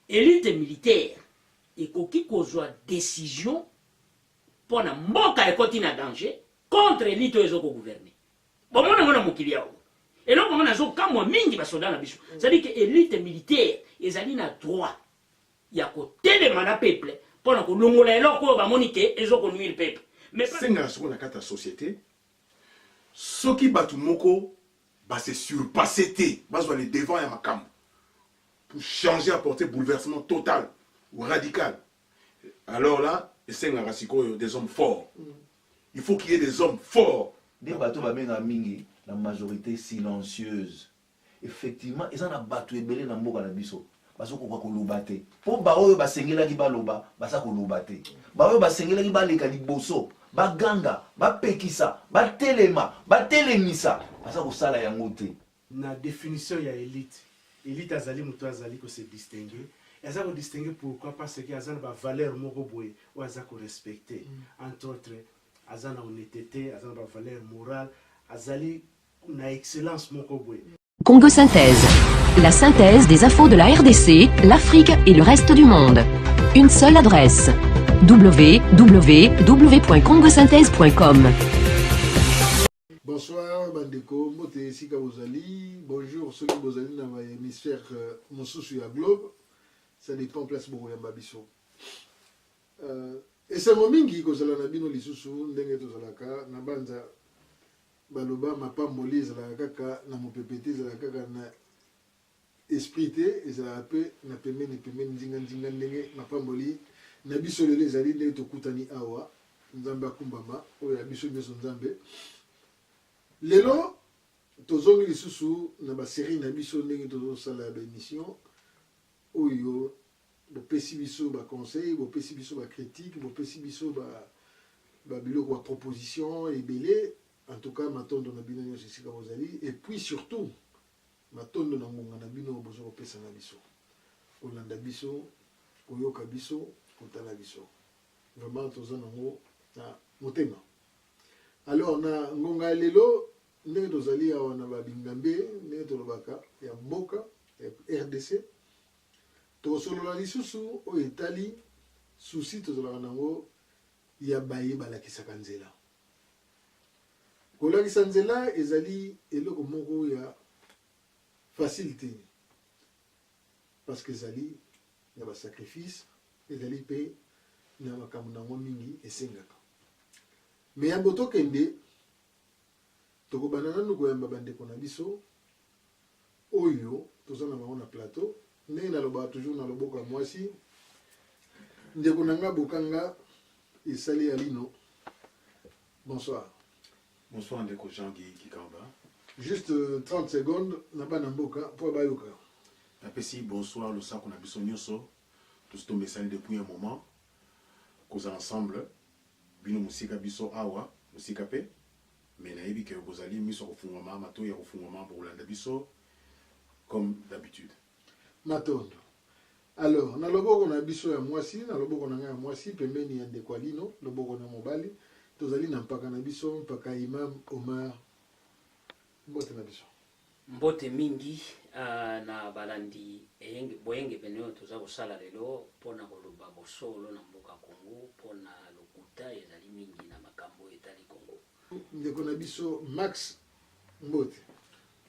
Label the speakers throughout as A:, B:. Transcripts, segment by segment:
A: élite militaire ekoki kozwa décision pour na mboka ekoti na danger contre élite oyo ezokogouverner bomona ngo na mokili yao eloko ngo nazokamwa mingi basoda na biso c'est-à-dire que élite militaire ezali na droit ya kotelema na peuple mpona kolongola eloko oyo bamoni ke ezokonuire peuple mais
B: sengala soko na kati ya société soki bato moko base surpasse te bazwa le devant ya makambo pour changer, apporter bouleversement total ou radical. Alors là, des hommes forts. Il faut qu'il y ait des hommes forts.
C: Des bateaux mingi, la majorité silencieuse. Effectivement, ils ont un bateau ébélé dans le monde. Parce qu'on va kolobate. Pour baoyo basengela ki baloba, basa kolobate. Baoyo basengela ki baleka liboso, baganga, bapekisa, batelema, batelemisa, basa kosala yango te.
D: Na définition ya élite. Élite azali muto azali ko se distinguer. Aza ko distinguer pourquoi parce que azana ba valeur moko boye ou aza ko respecter. Entre autres, azana honnêteté, azana ba valeur morale, azali na excellence moko boye.
E: Congo Synthèse. La synthèse des infos de la RDC, l'Afrique et le reste du monde. Une seule adresse. www.congosynthèse.com.
F: Bonsoir Bandeko, Mote Sika Bozali. Bonjour ceux qui Bozali dans l'hémisphère Moussoussou ya Globe. Ça dépend place beaucoup ya Babiso. Et c'est mon mingi kozala na bino lisusu ndenge tozalaka na banza baloba mapamboli ezalaka kaka na mopepete ezalaka kaka na esprit te ezalaka pe na pembeni nzinga ndenge mapamboli na biso lelo ezali ndenge tokutani awa nzambe akumbama oyo ya biso nyonso nzambe lelo tozongi lisusu na basérie na biso ndenge tozosala baémission oyo bopesi biso baconseil bopesi biso bacritique bopesi biso babiloko ba proposition ebele. En tout cas, matondo na bino nyonso esika bozali et puis surtout matondo na ngonga na bino bozo kopesa na biso kolanda biso koyoka biso kotala biso vraiment toza nango na motema. Alors na ngonga lelo ndenge tozali awa na babingambe ndenge tolobaka ya mboka ya RDC tokosolola lisusu oyo etali susi tozalaka nango ya baye balakisaka nzela. Kolakisa nzela ezali eloko moko ya facilité parce que ezali na ba sacrifice ezali pe na makambo nango mingi esengaka mais ya boto kende tokobana nanu koyamba bandeko na biso oyo toza na bango na plateau ndenge nalobaka toujours na loboko ya mwasi ndeko na nga bokanga esali ya lino. Bonsoir.
B: Bonsoir Ndeko Jean-Guy Kikamba.
F: Juste 30 secondes, n'a pas n'amboka pour bayoka.
B: Apesi bonsoir le sac on a biso nyonso. Tous tombe message depuis un moment. Cause ensemble bino musika biso awa musika pe mais na yebi ke kozali miso kofungama mato ya kofungama pour landa biso comme d'habitude.
F: Matondo. Alors, na loboko na biso ya mwasi, na loboko na nga ya mwasi pembeni ya Ndeko Alino, loboko na mobali. Tozali na mpaka na biso mpaka Imam Omar mbote na biso
A: mbote mingi na balandi boyenge pene toza kosala lelo mpona koloba bosolo na mboka Congo mpona lokuta ezali mingi na makambo etali Congo.
F: Ndeko na biso Max mbote.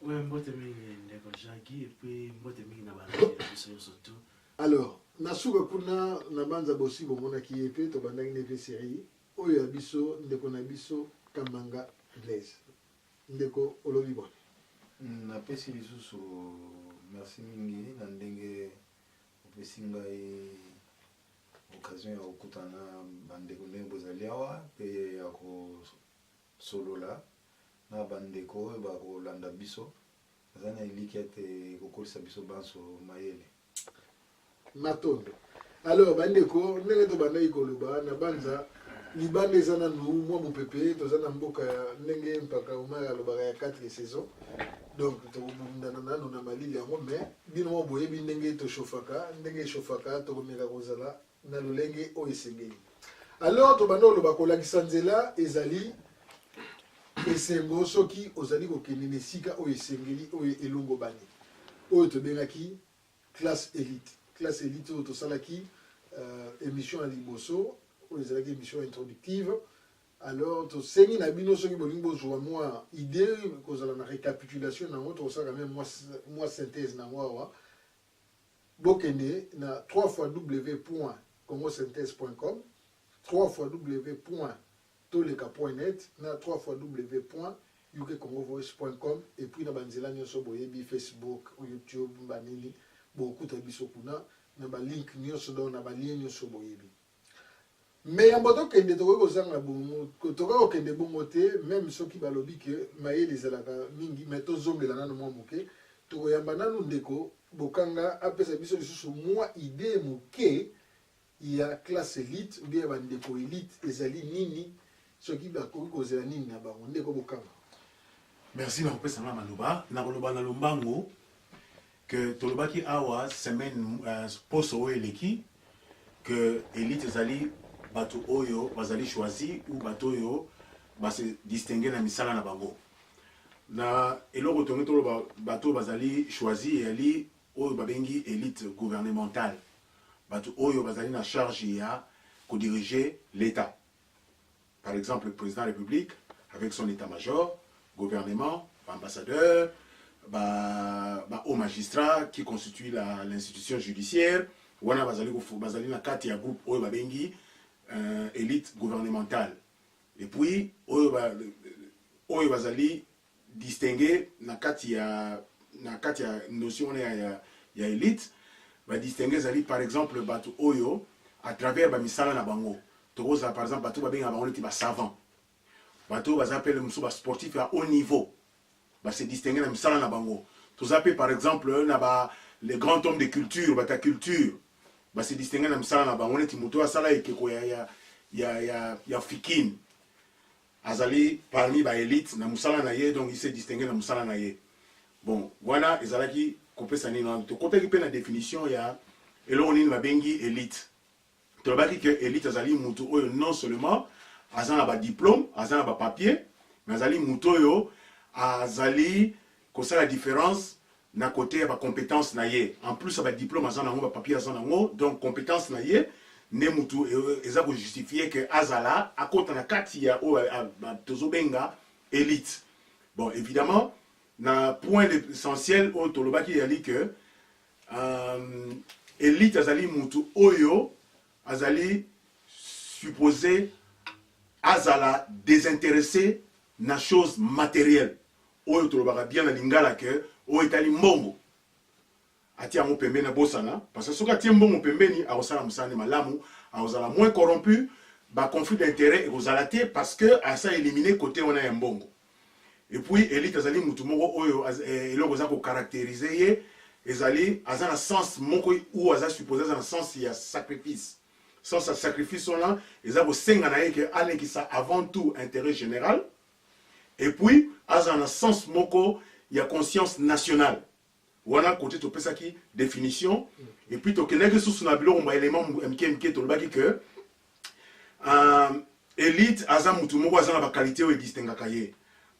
D: Ouais, mbote mingi Ndeko Jean-Guy et puis mbote mingi na balandi biso surtout.
F: Alors nasuka kuna na banza bosi bomona ki epe to bandaki ne série oyo ya biso ndeko na biso Kamanga Blaise ndeko olobi bon
C: Na pesi lisusu merci mingi na ndenge opesi ngai occasion ya kokutana bandeko ndenge bozali awa pe ya kosolola na bandeko oyo bakolanda biso aza na eliki ete kokolisa biso banso mayele
F: matondo. Alors bandeko ndenge to bandaki koloba na banza libanda eza nanu mwa mopepe toza na mboka ndenge mpaka Omar alobaka ya 4 saisons donc tokobundana nanu na malili yango mais bino mwa boyebi ndenge toshofaka ndenge eshofaka tokomeka kozala na lolenge oyo esengeli. Alors tobanda oloba kolakisa nzela ezali esengo soki ozali kokende na esika oyo esengeli oyo elongo bani oyo tobengaki classe élite. classe élite oyo tosalaki émission ya liboso oyo ezalaki émission introductive. Alors tosengi na bino soki bolingi bozwa mwa idée kozala na récapitulation nango tokosala quand même mwa synthèse nango awa bokende na www.congosynthèse.com, www.toleka.net, na www.ukcongovoice.com, et puis na banzela nyonso boyebi Facebook, YouTube, banini bokuta biso kuna na ba link nyonso donc na ba lien nyonso boyebi. Mais en bateau kende tokoki kozanga bongo tokoki kokende bongo te même soki balobi ke mayele ezalaka mingi mais tozongela nano mwa moke tokoyamba nanu ndeko bokanga apesa biso lisusu mwa idée moke ya classe élite ou bien bandeko élite ezali nini soki bakoki kozela nini na bango ndeko bokanga.
B: Merci na kopesa nga maloba na koloba na lombango que tolobaki awa semaine poso oyo eleki que élite ezali bato oyo bazali choisi ou bato oyo base distinguer na misala na bango na eloko tongi toloba bato bazali choisi eli oyo babengi élite gouvernementale, bato oyo bazali na charge ya diriger l'État. Par exemple, le président de la République avec son état-major, gouvernement, ambassadeur, haut magistrat qui constitue l'institution judiciaire, wana bazali na kati ya groupe oyo babengi élite gouvernementale. Et puis oyo bazali distinguer na kati ya notion ya élite va distinguer zali par exemple bato oyo à travers ba misala na bango tokoza par exemple bato babenga bango ti ba savant bato bazapele musu ba sportif à haut niveau ba se distinguer na misala na bango tozape par exemple na ba les grands hommes de culture bata culture ba se distinguer na misala na bango neti muto asala ekeko ya fikin azali parmi ba élite na musala na ye donc il s'est distingué na musala na ye. Bon voilà ezalaki kopesa nini to kopeki pe na définition ya eloko nini babengi élite tolobaki que élite azali mutu oyo non seulement aza na ba diplôme aza na ba papier mais azali mutu oyo azali kosala la différence na côté ya ba compétence na ye en plus ba diplôme aza nango ba papier aza nango donc compétence na ye ne mutu eza ko justifier que azala akota na kati ya tozobenga élite. Bon évidemment na point essentiel au tolobaki yali que élite azali mutu oyo azali supposé azala désintéressé na chose matérielle oyo tolobaka bien na lingala que oyo etali mbongo atia mo pembeni na bosana parce que soki atie mbongo pembeni akosala mosala ne malamu akozala moins corrompu ba conflit d'intérêt ekozala te parce que asa éliminer côté wana ya mbongo. Et puis élite azali mutu moko oyo eloko eza ko caractériser ye ezali aza na sens moko ou aza supposé aza na sens ya sacrifice sens ya sacrifice wana eza kosenga na ye ke alekisa avant tout intérêt général et puis aza na sens moko ya conscience nationale wana côté topesaki définition et puis tokendaki susu na biloko mwa élément mke tolobaki que élite aza mutu moko aza na ba qualité oyo distingaka ye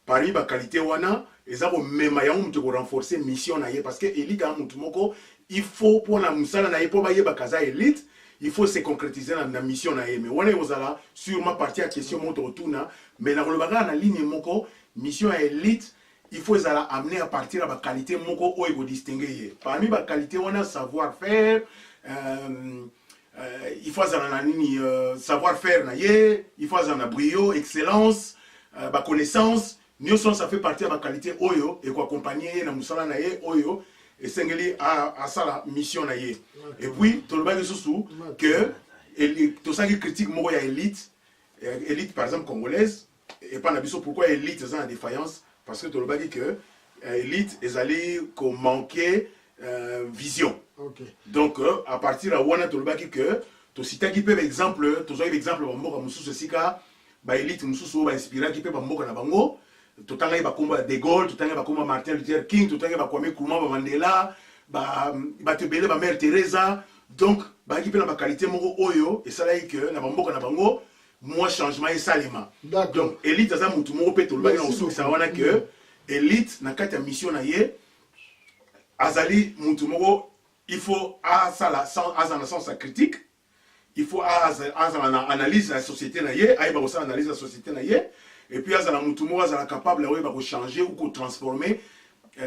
B: parmi ba qualité wana eza ko mema ya mutu ko renforcer mission na ye parce que élite a mutu moko il faut pour na musala na ye po ba ye ba kaza élite il faut se concrétiser na mission na ye mais wana ozala sûrement partie à question moto retourna mais na kolobaka na ligne moko mission ya élite il faut ezala amener à partir à ba qualité moko oyo ko distinguer ye parmi ba qualité wana savoir faire il faut ezala na nini savoir faire na ye il faut ezala na brio excellence ba connaissance nyonso ça fait partie de ma qualité oyo et ko accompagner na musala na ye oyo et sengeli à ça mission na ye et puis tolobaki susu que to saki critique moko ya élite par exemple congolaise et pas na biso pourquoi élite ça en défaillance parce que tolobaki que élite ezali ko manquer vision. Okay. Donc à partir de wana tolobaki que to citaki pe exemple to zoyi exemple ba mboka mususu sika ba élite mususu ba inspiraki pe ba mboka na bango totanga ba komba de Gaulle totanga ba komba Martin Luther King totanga ba Kwame Nkrumah ba Mandela ba tebele ba Mère Teresa donc ba ki pe na ba qualité moko oyo et ça là que na ba mboka na bango moi changement et salima donc élite aza mutu moko pe tolobaki na usuki sa wana que élite na kati ya mission na ye azali mutu moko il faut azana sens critique, il faut azana analyse la société na ye, aïba aussi analyse la société na ye, et puis azana mutumo azana capable de changer ou de transformer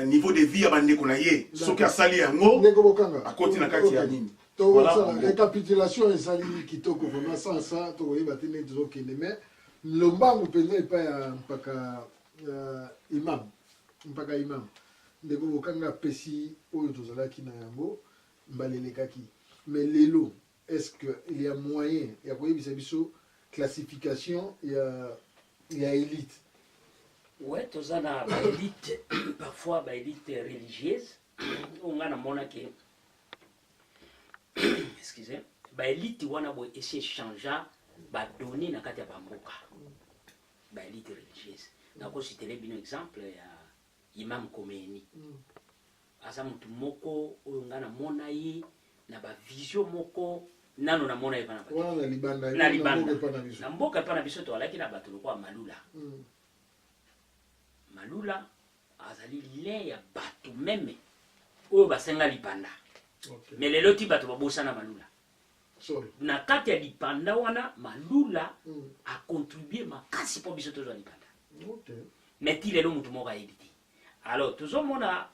B: niveau de vie à bande qu'on a ye, ce qui a sali yango à côté na kati ya nini.
F: Voilà, récapitulation et sali kitoko vraiment sans ça to yeba tene zo kende mais lombango penza pas ya mpaka imam ndeko bokanga pesi oyo tozalaki na yango mbalelekaki mais lelo est-ce que il y a moyen ya koyebisa biso classification ya élite?
A: Ouais, tozana ba élite parfois ba élite religieuse on a mona ke excusez ba élite wana bo essayer changer ba donner na kati ya bamboka ba élite religieuse na ko citer bien exemple ya Imam Khomeini asa mutu moko oyo ngana mona ye na ba vision moko nano na mona ye bana ba
F: wana libanda
A: na mboka pa na biso to alaki na bato lokwa malula malula azali lien ya bato meme oyo basenga libanda mais lelo ti bato babosa na malula na kati ya lipanda wana malula a contribué makasi po biso tozwa lipanda mais ti lelo mutu moko ayebi te alors tozomona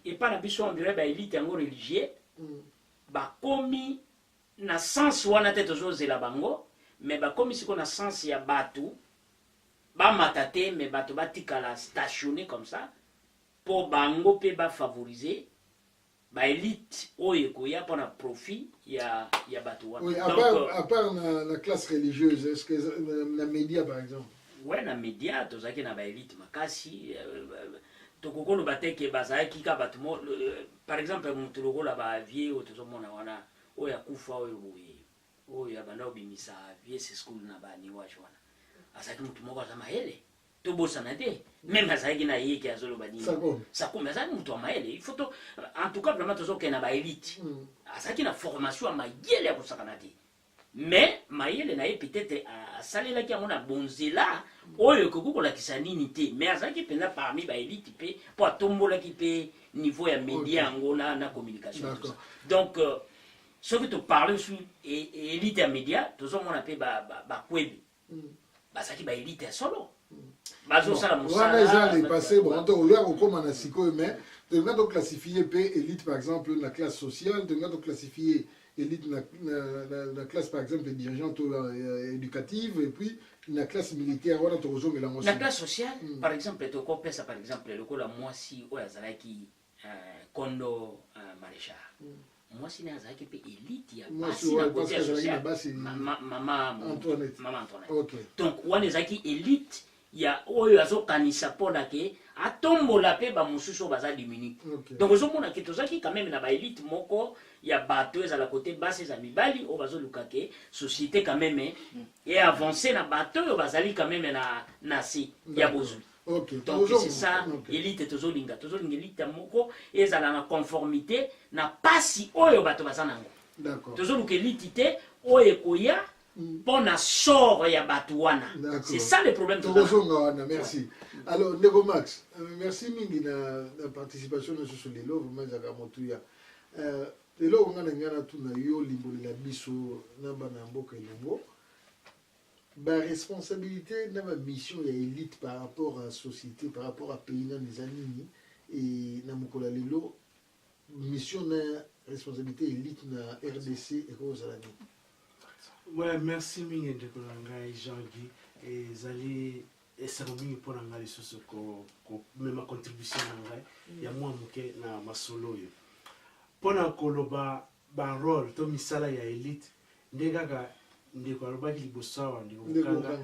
A: epa na biso on dirait ba élite yango religieux bakomi na sens wana te tozozela bango mais bakomi siko na sens ya bato bamata te mais bato batikala stationné comme ça pour bango pe bafavoriser ba élite oyo ekoya mpona profit ya bato wana.
F: Oui, à part la classe religieuse, est-ce que la média par exemple?
A: Ouais, na média tozaki na ba élite makasi tokokolo bateke bazaki ka bato par exemple mutu lokola ba vie oyo tozomona wana oyo akufa oyo abanda obimisa vie school na ba niwaje wana asaki mutu moko aza mahele tobosana te même azalaki na ye ki azoloba nini sakome azalaki mutu wa mahele il faut to en tout cas vraiment tozokende na ba élite azalaki na formation ya mayele ya kosakana te mais mayele na ye peut-être asalelaki yango na bonzela oyo ekoki kolakisa nini te mais azalaki mpenza parmi ba élite mpe mpo atombolaki mpe niveau ya média yango na communication donc soki toparle sur élite ya média tozomona mpe bakwebi bazalaki ba élite ya solo bazosala
F: mosala eza dépassé bon to oya kokoma na sikoyo mais tolinga toclassifie mpe élite par exemple na classe sociale tolinga toclassifie élite la classe par exemple dirigeante éducative et puis la classe militaire wana tokozongela ngo
A: la classe sociale par exemple tokopesa par exemple lokola mwasi oyo azalaki kondo maréchal mwasi ne azalaki mpe élite ya basi na côté ya social mama Antoinette donc wana ezalaki élite ya oyo azokanisa mpona ke atombola mpe bamosusu oyo baza dimini donc ozomona ke tozalaki quand même na baélite moko ya bato ezala kote basi eza mibali oyo bazoluka ke société quand même e avancé na bato oyo bazali quand même na se ya bozwi donc c'est ça élite tozolinga élite moko ezala na conformité na pasi oyo bato baza nango tozoluka élite te oyo ekoya pona sort ya bato wana c'est ça le problème
F: merci alors Ndeko Max merci mingi na participation na sur lelo vraiment zaka motuya lelo ngana tuna yo limbolela biso na bana mboka elongo ba responsabilité na ba mission ya élite par rapport à la société par rapport à pays na nizanini et na mokola lelo mission na responsabilité élite na RDC et kozalani.
D: Ouais, merci mingi ndeko ngai Jean-Guy et zali esano mingi mpona ngai lisusu komema contribution na ngai ya mwa moke na masolo oyo mpona koloba barole to misala ya élite nde kaka ndeko alobaki liboso awa ndeko kokanga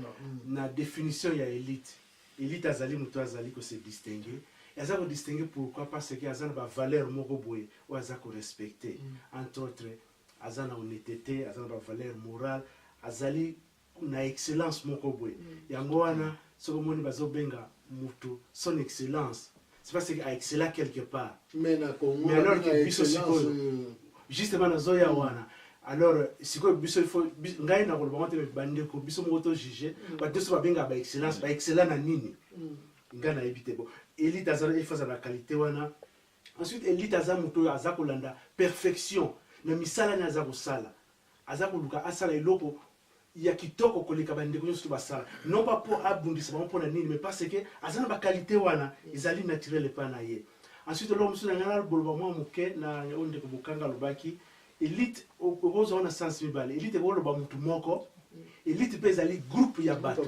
D: na définition ya élite azali moto azali kose distingue aza kodistingue pourquoi parce que aza na bavaleur moko boye oyo aza korespecte entre autres aza na honnêteté aza na bavaleur morale azali na excellence moko boye yango wana soki omoni bazobenga mutu son excellence c'est parce que excella quelque part
F: mais
D: alors que biso sikoyo justement nazoya wana alors sikoyo biso ifo ngai na koloba ngote bandeko biso moko to juger bato so babenga ba excellence na nini ngai nayebi te bon élite azala efasa na qualité wana ensuite élite aza moto aza kolanda perfection na misala na aza kosala aza koluka asala eloko ya kitoko koleka bandeko nyonso to basala non pas pour abundisa bango mpona nini mais parce que aza na bakalite wana ezali naturel epa na ye. Ensuite eloko mosusu na ngai naboloba mwa moke na oyo ndeko bokanga alobaki élite okozwa wana sens mibale élite ekoloba motu moko élite mpe ezali groupe ya bato.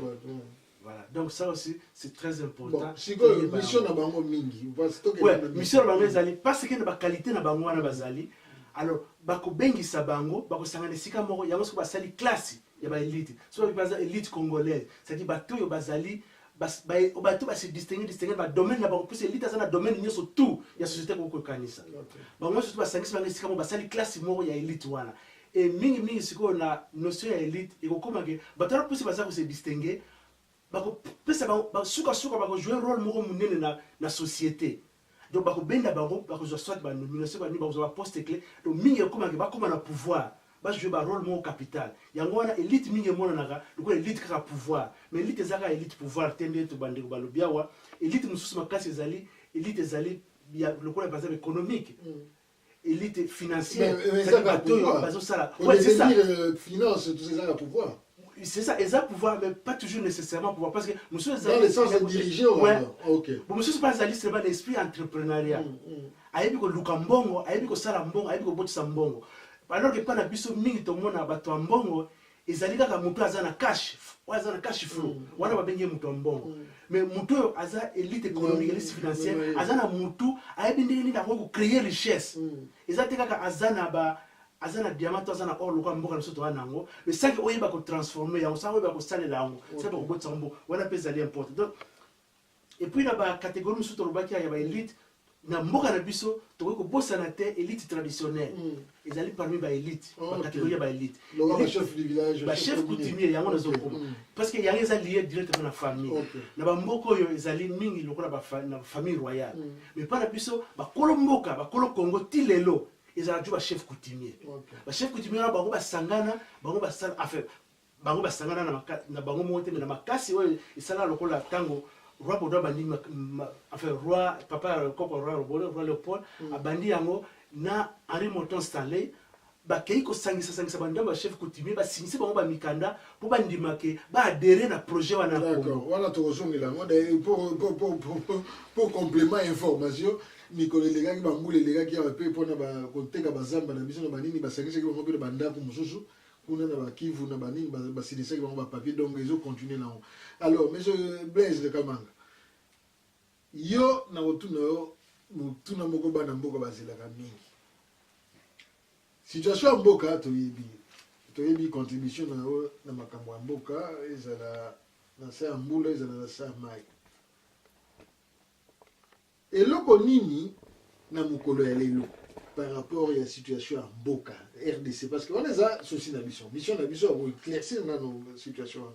D: Voilà, donc ça aussi c'est très important.
F: Bon, si que mission na bango mingi,
D: ouais, mission na bango ezali parce que na ba qualité na bango wana bazali. Alors bako bengisa bango, bako sangana sika moko yango siko basali classe ya ba élite. So ba élite congolaise, c'est-à-dire bato yo bazali bato ba se distinguer ba domaine na bango plus élite azana domaine nyoso tout ya société ko kanisa. Bango surtout ba sangisa bango sika moko basali classe moko ya élite wana. Et mingi siko na notion ya élite ekokoma ke bato plus baza ko se distinguer pesa suka jouer rôle moko munene na société. Donc benda bango soit ba nomination ba ni ba poste clé. Donc mingi ekoma ke bakoma na pouvoir jouer ba rôle moko capital. Yango wana élite mingi mona naka loko élite kaka pouvoir. Mais élite ezaka élite pouvoir tende to bandeko balobia wa élite mususu makasi ezali élite ezali ya loko par exemple économique. Élite financière.
F: C'est ça pouvoir. Ouais, c'est ça. Finance tout ça pouvoir.
D: C'est ça, ils ont pouvoir, mais pas toujours nécessairement pouvoir. Parce que monsieur
F: dans le sens de diriger,
D: ouais.
F: Ok.
D: Bon, monsieur pas c'est pas l'esprit entrepreneurial. Ayebi ko lukambongo, ayebi ko sala mbongo, ayebi ko botisa mbongo. Alors que pas na biso mingi to mona bato mbongo, ezali kaka mutu azana cash, azana cash flow. Wana babenge mutu mbongo. Mais mutu aza élite économique, élite financière, azana mutu ayebi ndenge na ko créer richesse. Ezate kaka azana diamant azana or lokwa mboka biso to anango mais ça que oyeba ko transformer yango ça oyeba ko salela yango ça ko botsa mbo wana pesa ali important. Donc et puis la ba catégorie musu to lobaki ya ba élite na mboka na biso to ko bossa na te élite traditionnelle ezali parmi ba élite ba catégorie ya ba élite
F: le chef du village
D: ba chef coutumier yango na zoko parce que yango ezali lié directement na famille na ba mboko yo ezali mingi lokola ba famille royale mais pas na biso ba kolo mboka ba kolo Congo tilelo ils ont ba chef coutumier. Ba chef coutumier na bango ba sangana, bango ba sala affaire. Bango ba sangana na bango monte na makasi oyo isala lokola tango roi Baudouin bandi affaire roi papa koko roi Léopold abandi yango na Henri Monton Stanley ba keiko sangisa banda ba chef coutumier ba sinisi bango ba mikanda po ba ndimake ba adhérer na projet wana ko.
F: D'accord. Wana to zongela ngo pour complément information Nicolas Legaki bambule Legaki a pe pona ba koteka bazamba na biso na banini basangisa ki bango pe banda ko mususu kuna na bakivu na banini basilisa ki bango ba papier donc ils ont continué là. Alors monsieur Blaise de Kamanga yo na otuna moko bana mboka bazela ka mingi situation mboka to yebi contribution na makambo ya mboka ezala na sa mbula ezala na sa mai eloko nini na mukolo ya lelo par rapport à la situation à Mboka RDC parce que on est à souci na mission na biso pour éclaircir na nos situations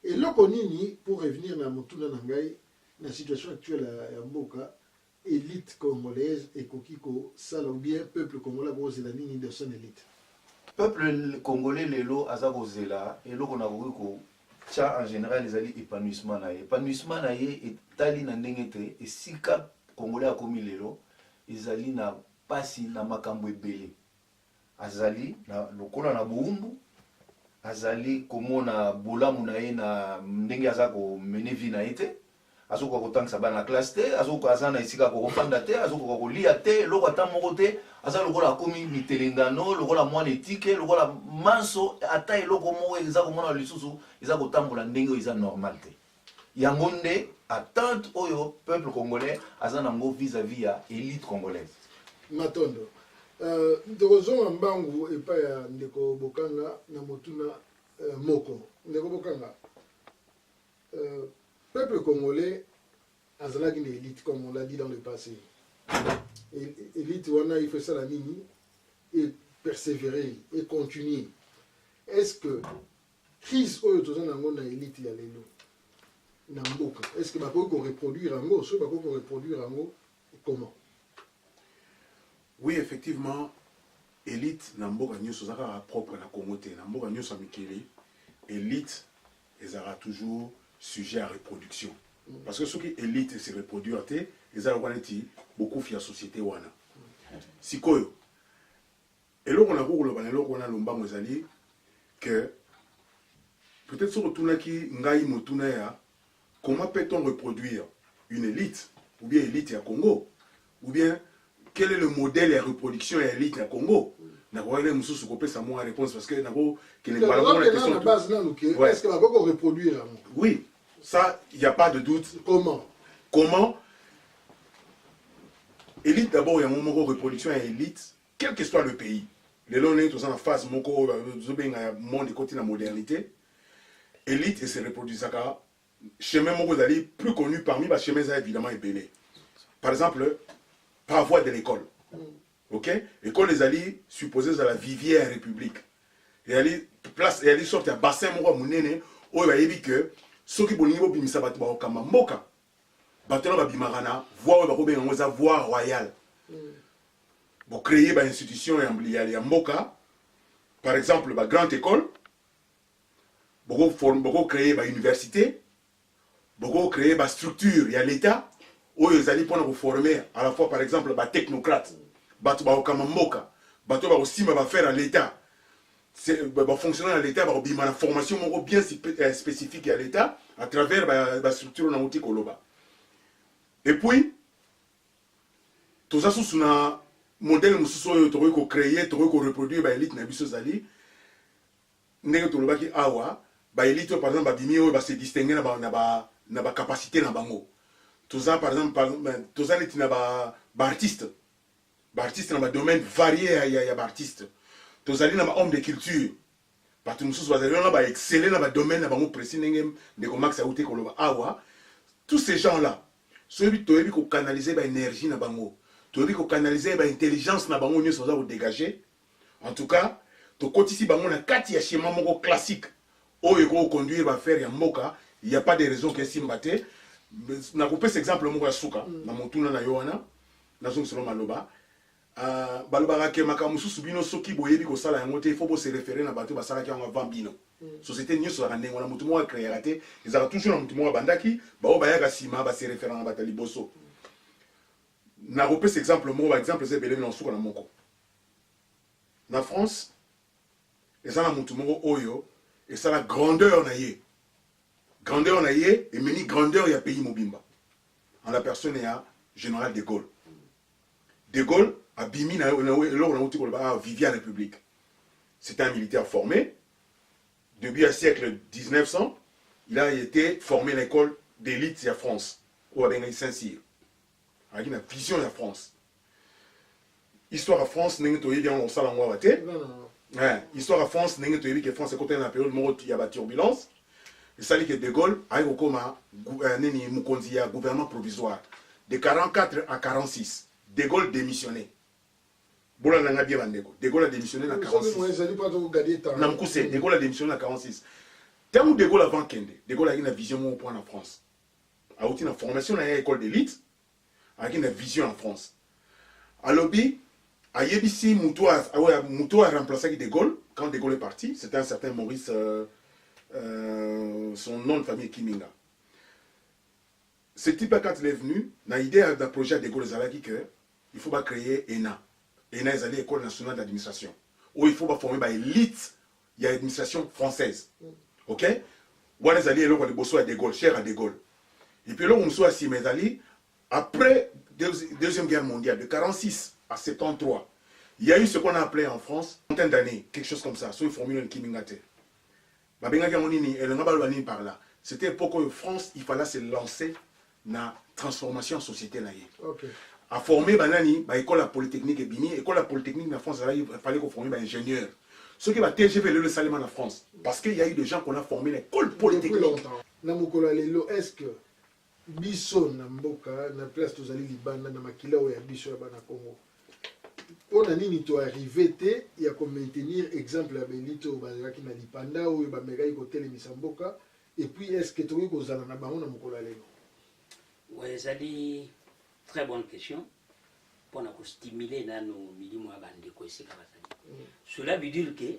F: eloko nini pour revenir na motuna na ngai na situation actuelle à Mboka élite congolaise et kokiko sala ou bien peuple congolais bozela nini de son élite
G: peuple congolais lelo aza kozela eloko na ko en général les alliés épanouissement na ye etali na ndenge te esika congolais akomi lelo ezali na pasi na makambo ebele azali na lokola na boumbu azali komona bolamu na ye na ndenge aza ko mener vie na ye te azokoka kotangisa bana na classe te azokoka aza na esika kokofanda te azokoka kolia te eloko ata moko te aza lokola akomi mitelengano lokola mwana etike lokola manso ata eloko moko eza komona lisusu eza kotambola ndenge oyo eza normal te yango nde attente oyo peuple congolais aza nango vis-à-vis ya élite congolaise
F: matondo ntokozonga mbangu epai ya ndeko Bokanga na motuna moko ndeko Bokanga peuple congolais azalaki une élite comme on l'a dit dans le passé. Élite wana il faut ça la nini et persévérer et continuer. Est-ce que crise oyo tozana ngo na élite ya lelo na mboka est-ce que bako reproduire ngo so bako reproduire ngo comment?
B: Oui effectivement élite na mboka nyoso zaka propre na Congo te na mboka nyoso mikili élite ezara toujours sujet à reproduction. Parce que ceux qui élite se reproduire, eza lokola neti bokufi ya société wana sikoyo eloko na kokoloba na eloko wana lombango ezali que peut-être soki otunaki ngai motuna ya comment peut-on reproduire une élite ou bien élite ya Congo ou bien quel est le modèle de reproduction de l'élite à Congo? Est-ce
F: que va reproduire?
B: Oui, ça, il n'y a pas de doute. Comment élite d'abord, il y a un moment de reproduction et élite, quel que soit le pays. Les longs sont en phase, monde de la modernité. Élite et se reproduisent. Chemin plus connu parmi les chemins évidemment épelés. Par exemple, par voie de l'école. Ok? L'école les alliés supposés à la Vivière République. Et elle place, et elle sort un bassin moro munene où il va y avoir que ceux qui boni bo bimisa batu ba okamba mboka. Batelo ba bimarana, voie ba ko ben ngoza voie royale. Bo créer ba institution ya mboka. Par exemple, ba grande école. Bo créer ba université. Bo créer ba structure ya l'état. Où ils allaient pour former à la fois par exemple des technocrates, des mboka, des aussi va faire à l'État, fonctionner à l'État, une formation bien spécifique à l'État à travers la structure nautique au Loba. Et puis, tout ça sous un modèle que créer, que reproduire l'élite na biso zali, ndenge to loba ki awa, l'élite par exemple bimi se distinguer na ba capacité na bango. Tout ça, par exemple, tout ça, c'est un artiste. Artiste dans un domaine varié, il y a artiste. Tout ça, c'est un homme de culture. Parce que nous sommes excellents dans un domaine précis, tous ces gens-là, ceux qui ont canalisé l'énergie, ceux qui ont canalisé l'intelligence, ils ont dégagé. En tout cas, tu ici, il y a un schéma classique. Où ils vont conduire à faire un moka, il n'y a pas de raison que si mbaté. Na couper cet exemple mo ya suka na motuna na yoana na zongi solo maloba baloba ke makamusu bino soki boyebi ko sala yango te il faut bo se référer na bato basala ki yango vambino société nyuso ka ndengo na mutu mo créer raté ils ont toujours na mutu mo bandaki ba o bayaka sima ba se référer na batali boso na couper cet exemple mo ba exemple c'est belé na suka na moko na France et ça na mutu mo oyo et ça la grandeur na ye. Grandeur na ye et meni grandeur ya pays mobimba. En la personne ya général de Gaulle. De Gaulle a bimi na Vivière République. C'était un militaire formé. Depuis le siècle 1900, il a été formé à l'école d'élite de France, au Saint-Cyr. Avec une vision de la France. Histoire à France, n'est-ce pas bien on s'en va Histoire à France, n'est-ce pas que France est côté dans la période où il y a la turbulence. Et ça dit que De Gaulle a eu un gouvernement provisoire. De 44 à 46, De Gaulle démissionné. De Gaulle a démissionné en 46. De Gaulle a démissionné en 46. Tant que De Gaulle avant Kende, De Gaulle a eu une vision au point en France. Il a eu une formation dans l'école d'élite, avec une vision en France. À l'objet, à Yébissi, Moutou a remplacé De Gaulle. Quand De Gaulle est parti, c'était un certain Maurice. Son nom de famille est Kiminga. Ce type, quand il est venu, il a l'idée d'un projet de Gaulle Zalaki qu'il faut créer ENA. ENA est l'École nationale d'administration. Où il faut former l'élite de l'administration française. Ok? Où les alliés, les bossos à De Gaulle, cher à De Gaulle. Et puis là, on soit assis, mais alliés, après la Deuxième Guerre mondiale, de 1946 à 1973, il y a eu ce qu'on a appelé en France, une trentaine d'années, quelque chose comme ça, sur une formule de Kimingate. Par là. C'était l'époque où France, il fallait se lancer dans la transformation en société. À former l'école polytechnique et Bini, l'école polytechnique en France, il fallait qu'on forme des ingénieurs. Ce qui va TGV le salement en France. Parce qu'il y a eu des gens qu'on a formé l'école polytechnique.
F: Est-ce que Bisson, Namboka, na place tous ali libanda na makila ou ya biso na Congo. On a nini to arrivé te ya ko maintenir exemple ya belito bazaki na lipanda ou ba megai ko telemisa mboka et puis est-ce que to ko zala na bango na mokolo lelo.
A: Ouais, ça dit très bonne question. Pour nous stimuler dans nos millimos à bande ko ici cela veut dire que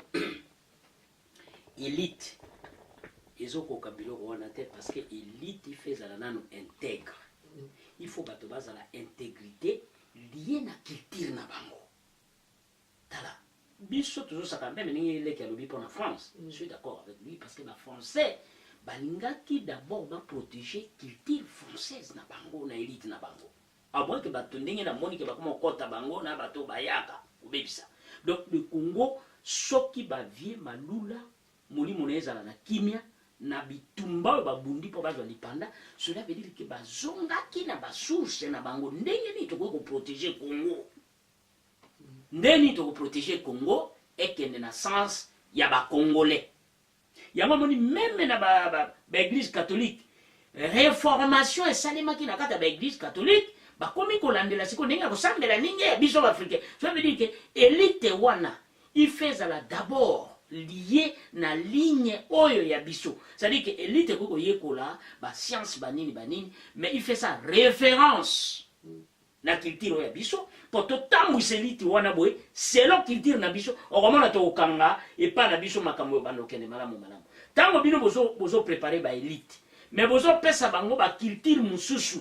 A: élite ils ont kabilo ko na tête parce que élite il fait ça là nous intègre il faut bato baza la intégrité liée na culture na bango tala biso tozosaka même ndenge eleki alobi mpo na France je suis d'accord avec lui parce que bafrançais balingaki d'abord baprotéger culture française na bango na élite na bango avant que bato ndenge namoni ke bakoma okota bango na bato bayaka kobebisa donc le Congo soki bavie malula molimo na ezala na kimia na bitumba oyo babundi mpo bazwa lipanda cela veut dire ke bazongaki na basource na bango ndenge nini tokoki koprotege Congo ndenge nini tokoprotege Congo ekende na sens ya bacongolais yango moni meme na baeglise catholique réformation esalemaki na kati ya baeglise catholique bakomi kolandela siko ndenge ya kosambela ninge ya biso baafricain cela veut dire ke élite wana ifezala d'abord lié na ligne oyo ya biso c'est-à-dire que élite koko yekola ba science banini mais il fait ça référence na culture ya biso pour totambwisa élite wana boye selon culture na biso okomona tokokanga epa na biso makambo yo bandokende malamu tango bino bozo préparer ba élite mais bozo pesa bango ba culture mususu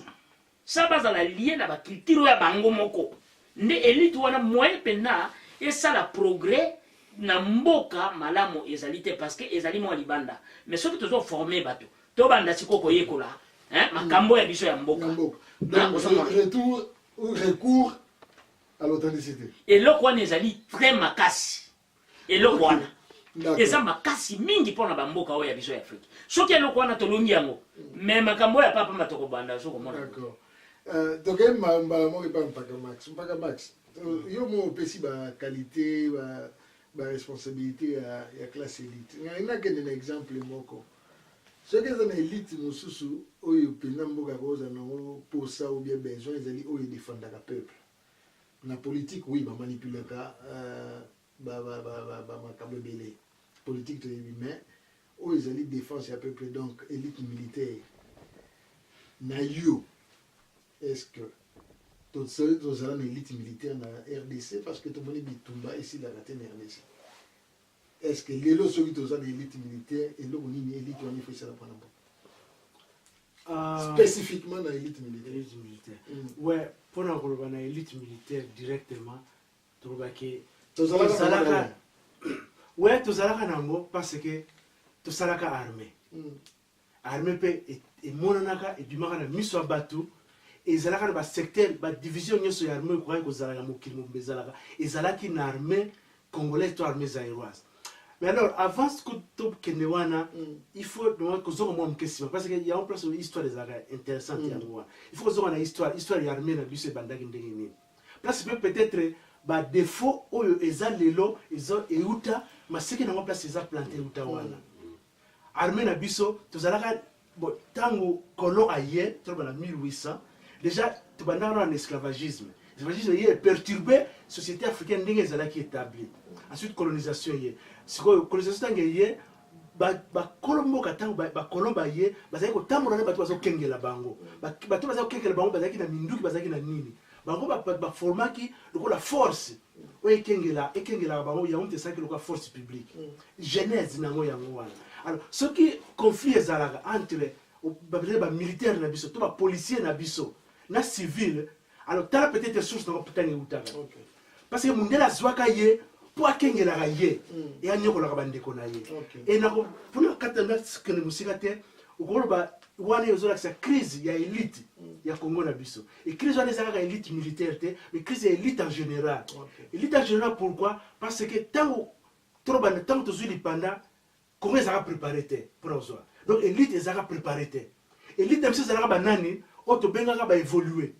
A: ça bazala lié na ba culture ya bango moko nde élite wana moyen pena et ça la progrès na mboka malamu ezali te parce que ezali mwa libanda mais soki tozo former bato to banda sikoko yekola makambo ya biso ya mboka
F: donc recours à l'authenticité
A: et loko wana ezali très makasi et loko wana eza makasi mingi mpona bamboka oyo ya biso ya Afrique soki eloko wana tolongi yango mais makambo ya papa matoko banda soko mona
F: d'accord donc mbala moko epa mpaka max yo mo opesi qualité responsabilité ya classe élite nakende na exemple moko soki eza na élite mosusu oyo mpenza mboka koza nango posa ou bien besoin ezali oyo edefendaka peuple na politique oui bamanipulaka makambo ebele politique toyebi mais oyo ezali défense ya peuple donc élite militaire na yo est-ce que tozala na élite militaire na RDC parce que tomoni bitumba esilaka te na RDC est-ce que lelo soki toza na élite militaire eloko nini élite wana ifo esala mpona mboka spécifiquement na élite militaire
D: ouais mpona koloba na élite militaire directement tolobaki tozalaka nango parce que tosalaka armée mpe emonanaka ebimaka na miso ya bato ezalaka na basecteur badivision nyonso ya armée ekokai kozala ya mokili mobimba ezalaka ezalaki na armée congolaise to armée zaïroise mais alors avant que tokende wana il faut kozoka mwa moke nsima parce que ya en place histoire ezalaka intéressante yango wana il faut kozoka na histoire ya armée na biso ebandaki ndenge nini place mpe peut-être badéfaut oyo eza lelo euta maseke nango place eza plante euta wana armée na biso tozalaka ntango colon aye toloba na 1800 déjà tobandaka na esclavagisme ye perturbé société africaine ndenge ezalaki établie ensuite colonisation ye sikoyo colonisation ntango ye bakolo mboka ntango bakolon baye bazalaki kotambola na bato bazokengela bango bato bazalaki kokengela bango bazalaki na minduki bazalaki na nini bango baformaki lokola force oyo ekengelaka bango yango mpe esalaki lokola force publique genèse nango yango wana alors soki conflit ezalaka entre bamilitaire na biso to bapolicier na biso na civil alors tala peut-être source nango ntango eutaka parce que mundele azwaka ye mpo akengelaka ye e anyokolaka bandeko na ye e mpona katanga kende mosika te okoloba wana ezolakisa crise ya élite ya Congo na biso et crise wana eza kaka élite militaire te mais crise ya élite en général élite en général pourquoi parce que ntango tozwi lipanda Congo ezalaka préparé te mpona kozwa donc élite ezalaka préparé te élite na biso ezalaka banani oyo tobengaka baévolue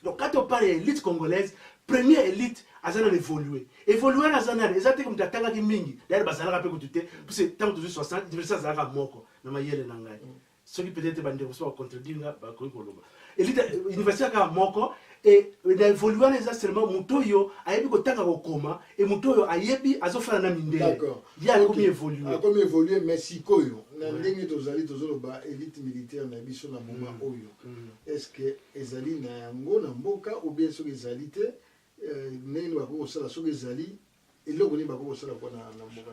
D: donc quand on parle ya élite congolaise première élite aza nano évolué na aza nani eza te moto atangaki mingi d'ailleurs bazalaka mpe kutu te parce ntango tozwi 60 diversité azalaka moko na mayele na ngai soki peut-être bandeko so bacontredire nga bakoki koloba élite université kaka moko et na évolué wana eza seulement moto oyo ayebi kotanga kokoma et moto oyo ayebi azofana na mindele ye akomi
F: évolué mais sikoyo na ndenge tozali tozoloba élite militaire na biso na moment oyo est-ce que ezali na yango na mboka ou bien soki ezali te ndenge bakoki kosala soki ezali eloko nini bakoki kosala mpona na mboka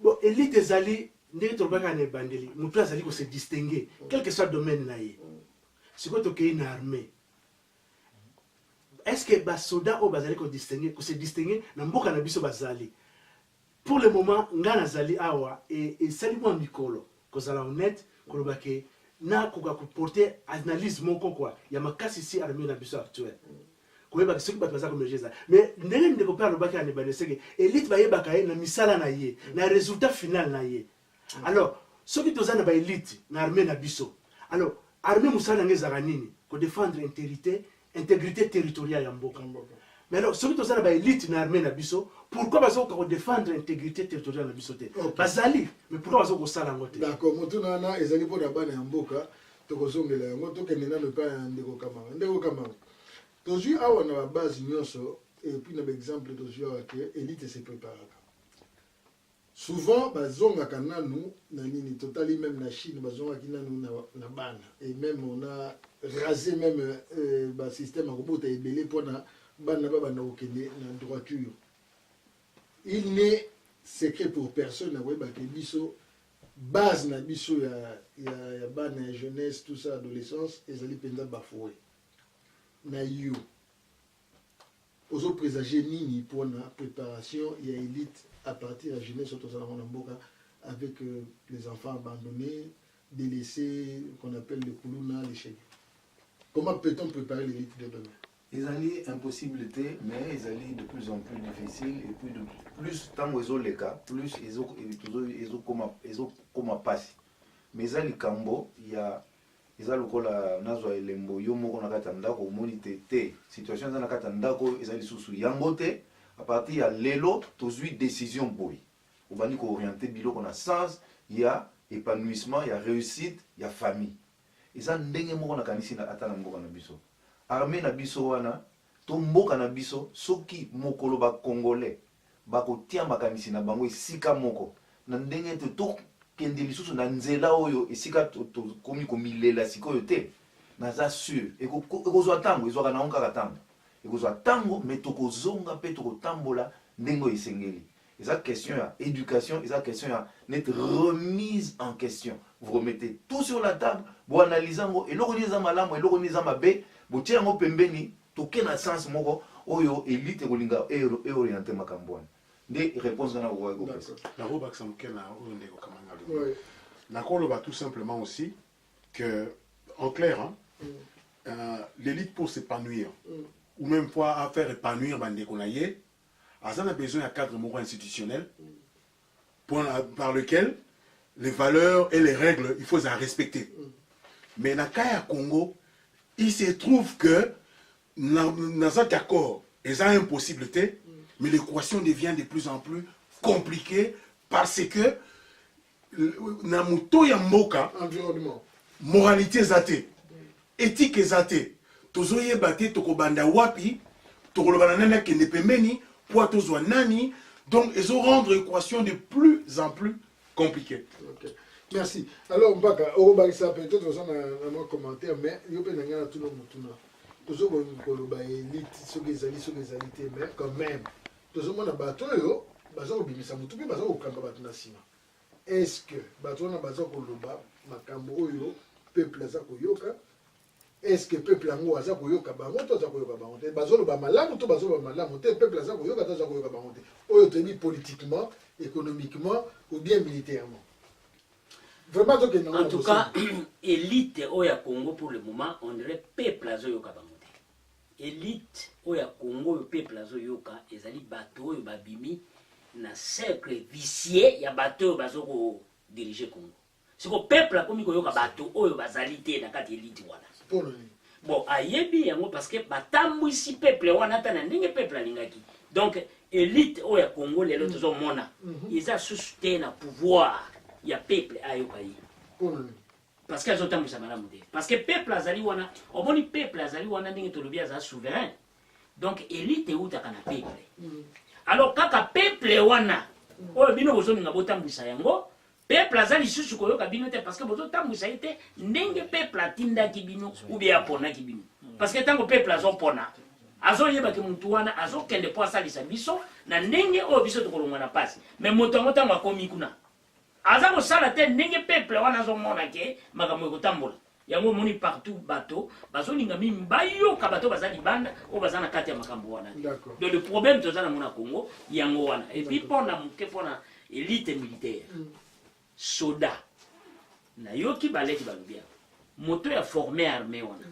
D: bon élite ezali ndenge tolobaka na ebandeli moto azali kose distingue quel que soit domaine na ye sikoyo tokei na armée est-ce que basoda oyo bazali kose distingue na mboka na biso bazali pour le moment nga nazali awa esali mwa mikolo kozala honnête koloba ke nakoka koporte analyse moko kwa ya makasi si armée na biso actuelle koyeba soki bato baza komergeza mais ndenge ndeko mpe alobaki anebane seke élite bayebaka ye na misala na ye na résultat final na ye alors soki toza na baélite na armée na biso alors armée mosala nange ezalaka nini kodéfendre intégrité territoriale ya mboka mais alors soki toza na baélite na armée na biso pourquoi bazokoka kodéfendre intégrité territoriale na biso te bazali mais pourquoi bazokoka kosala yango te
F: d'accord motuna wana ezali mpona bana ya mboka tokozongela yango tokende nano epai ya ndeko kamanga tozwi awa na babase nyonso epuis na baexemple tozwi awa ke élite se préparaka souvent bazongaka nanu na nini totali même na Chine bazongaki nanu na bana et même on a rasé même basystème akobota ebele mpona bana babanda kokende na droiture. Il n'est secret pour personne à koyebaka biso base na biso ya bana ya jeunesse tout ça adolescence ezali mpenza bafoué na yo ozo présager nini mpona préparation ya élite à partir de la jeunesse autour de mboka avec les enfants abandonnés, délaissés, qu'on appelle les Koulouna, les Chégues. Comment peut-on préparer l'élite de demain?
G: Ils allaient impossibilité, mais ils allaient de plus en plus difficile et puis de plus tant ils ont les cas, plus ils ont comme passé. Mais ils allaient cambo, il y a ils allaient kola nazo elembo yo moko na katanda ko monité té situation na katanda ko ils allaient sous yangote. À partir de l'élo, tu as une décision boy. On va dire qu'orienter bilo qu'on a sens, il y a épanouissement, il y a réussite, il y a famille. Et ça, n'engue mo qu'on a kanisi na atana mboka na biso. Armée na biso wana, to mboka na biso, soki mokolo ba congolais, ba ko tia makanisi na bango isika moko. Na ndenge to kende lisusu na nzela oyo isika to komi komilela sikoyo te. Na za sûr. Et ko zo tango, izo kana onka tango. Et vous avez tango, mais tu as zonga pe tu tambola nengo isengeli. Et ça question à éducation, et ça question à n'être remise en question. Vous remettez tout sur la table, vous analysez et l'organisez malam et l'organisez mabé, vous tirez en pembeni, tu ken sens moko oyo élite golinga et orienté makambouane. Des réponses dans la voie gauche.
B: La robe aksamke na onde ko kamanga. Na koloba tout simplement aussi que en clair l'élite pour s'épanouir ou même pour faire épanouir Bandékonaye, on a besoin d'un cadre moral institutionnel par lequel les valeurs et les règles, il faut les respecter. Mais dans le cas du Congo, il se trouve que dans un accord, il y a une possibilité, mais l'équation devient de plus en plus compliquée parce que dans le
F: environnement,
B: moralité zate, éthique zate, tozoye bate tokobanda wapi tokolobana nana kende pembeni po tozwa nani donc ils ont rendre l'équation de plus en plus compliquée.
F: Okay. Merci. Alors Mbaka ça peut-être on a un commentaire mais yo pe nanga tout le monde tozo koloba élite ce que ezali mais quand même tozo mona bato yo bazo bimisa mutu pe bazo kokanga bato na sima. Est-ce que bato na bazo koloba makambo oyo peuple za koyoka? Est-ce que le peuple ango aza koyoka bango to aza koyoka bango te bazolo ba malamu to bazolo ba malamu te peuple aza koyoka to aza koyoka bango te oyo teni politiquement économiquement ou bien militairement vraiment donc
A: en tout cas élite oya Congo pour le moment on dirait peuple azo yoka bango te élite oya Congo le peuple azo yoka ezali bato oyo babimi na cercle vicieux ya bato bazo ko diriger Congo c'est que peuple akomi koyoka bato oyo bazali te na kati élite wana. Bon, ayebi yango parce que batambwisi peuple wana ta na ndenge peuple alingaki. Donc élite oya Congo lelo tozo mona. Ils a susté na pouvoir ya peuple ayoka yi. Parce que azotambwisa malamu te. Parce que peuple azali wana, omoni peuple azali wana ndenge tolobi aza souverain. Donc élite uta kana peuple. Alors kaka peuple wana oyo bino bozoninga botambwisa yango peuple azali susu koyoka bino te parce que bozo tambwisa ite ndenge peuple atindaki bino ou bien aponaki bino parce que tango peuple azopona azoyeba ke muntu wana azokende po asalisa biso na ndenge oyo biso tokolongwa na pasi mais moto yango tango akomi kuna aza kosala te ndenge peuple wana azomona ke makambo ekotambola yango moni partout bato bazolinga mingi bayoka bato baza libanda oyo baza na kati ya makambo wana donc le problème toza na mona Congo yango wana et puis mpona moke mpona élite militaire soda nayoki baleki balobi moto ya formé armée wana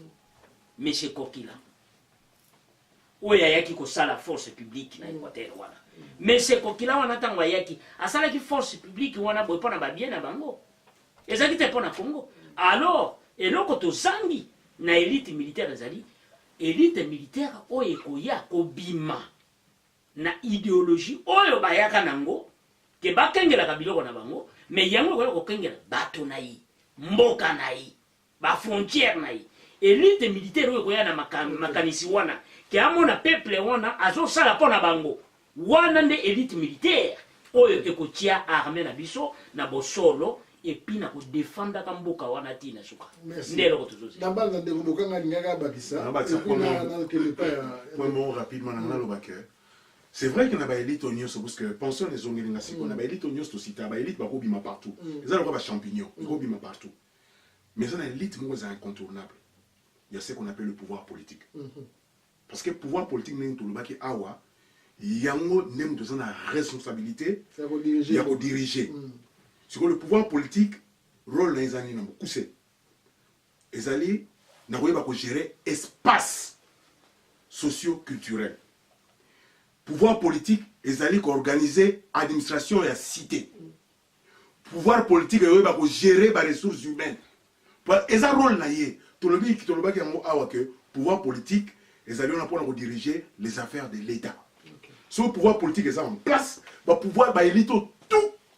A: monsieur Kokila oyo ayaki kosala force publique na Équateur wana monsieur Kokila wana ntango ayaki asalaki force publique wana boye mpona babie na bango ezalaki te mpona Congo alors eloko tozangi na élite militaire ezali élite militaire oyo ekoya kobima na idéologie oyo bayaka nango ke bakengelaka biloko na bango mais yango ekoya kokengela bato na ye mboka na ye bafrontière na ye élite militaire oyo ekoya na makanisi wana ke amona peuple wana azosala mpo na bango wana nde élite militaire oyo ekotia armée na biso na bosolo et puis na kodefendaka mboka wana tina suka nde eloko tozozi
F: nambanza ndeko bokanga lingaka bakisa
B: point rapidement naloba ke c'est vrai que na baélite nyonso parce que pension ezongelinga siko na baélite nyonso tosita baélite bakobima partout eza lokwa bachampignon ekobima partout mais eza na élite moko eza incontournable il y a ce qu'on appelle le pouvoir politique parce que pouvoir politique ndenge tolobaki awa yango ndenge toza na responsabilité ya kodiriger c'est que le pouvoir politique rôle na ezali na mokuse ezali na koyeba ko gérer espace socio-culturel pouvoir politique ezali ko organiser administration ya cité pouvoir politique koyeba ko gérer ba ressources humaines eza rôle na ye tolobaki yango awa que pouvoir politique ezali on a pour diriger les affaires de l'État ce pouvoir politique est en place ba pouvoir ba élite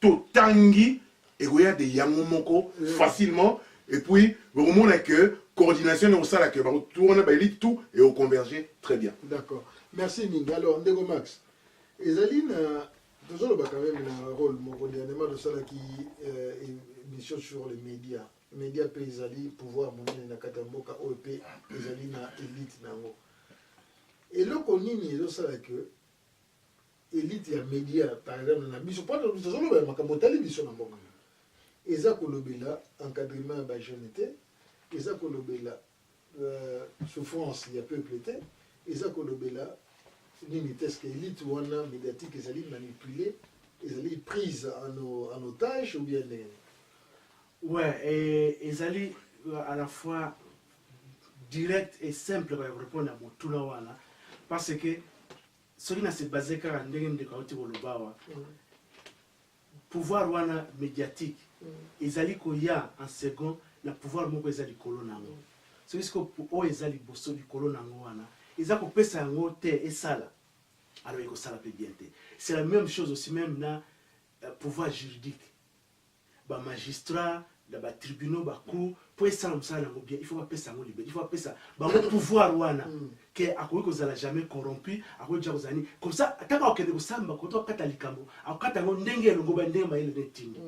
B: tout tangi et goya de yango moko facilement et puis vraiment là que coordination au ça là que tout on a ba élite tout et au converger très bien.
F: D'accord. Merci Ninga. Alors Ndego Max. Ezaline toujours ba quand même un rôle moko dernièrement de ça là qui émission sur les médias paysali pouvoir monene na katamboka OEP Ezaline élite nango. Et là qu'on nini ça là que élite ya média par exemple na biso pas de toujours ba makambo tali biso na mbongo eza kolobela encadrement ba jeunité eza kolobela souffrance ya peuple te eza kolobela nini test que élite wana médiatique ezali manipulée ezali prise en otage ou bien
D: ouais et ezali à la fois direct et simple pour répondre à mon tout là wana parce que soki na se basé kaka ndenge ndeko auti kolobawa pouvoir wana médiatique ezali koya en second na pouvoir moko ezali kolo nango soki siko o ezali boso likolo nango wana eza kopesa yango te esala alors ekosala pe bien te c'est la même chose aussi même na pouvoir juridique ba magistrat na ba tribunaux ba cour pour esala mosala nango bien il faut bapesa yango liberté il faut bapesa bango pouvoir wana ke akoki kozala jamais corrompu akoki déjà kozala comme ça ataka okende kosamba koto akata likambo akata yango ndenge elongo ba ndenge mayele netindi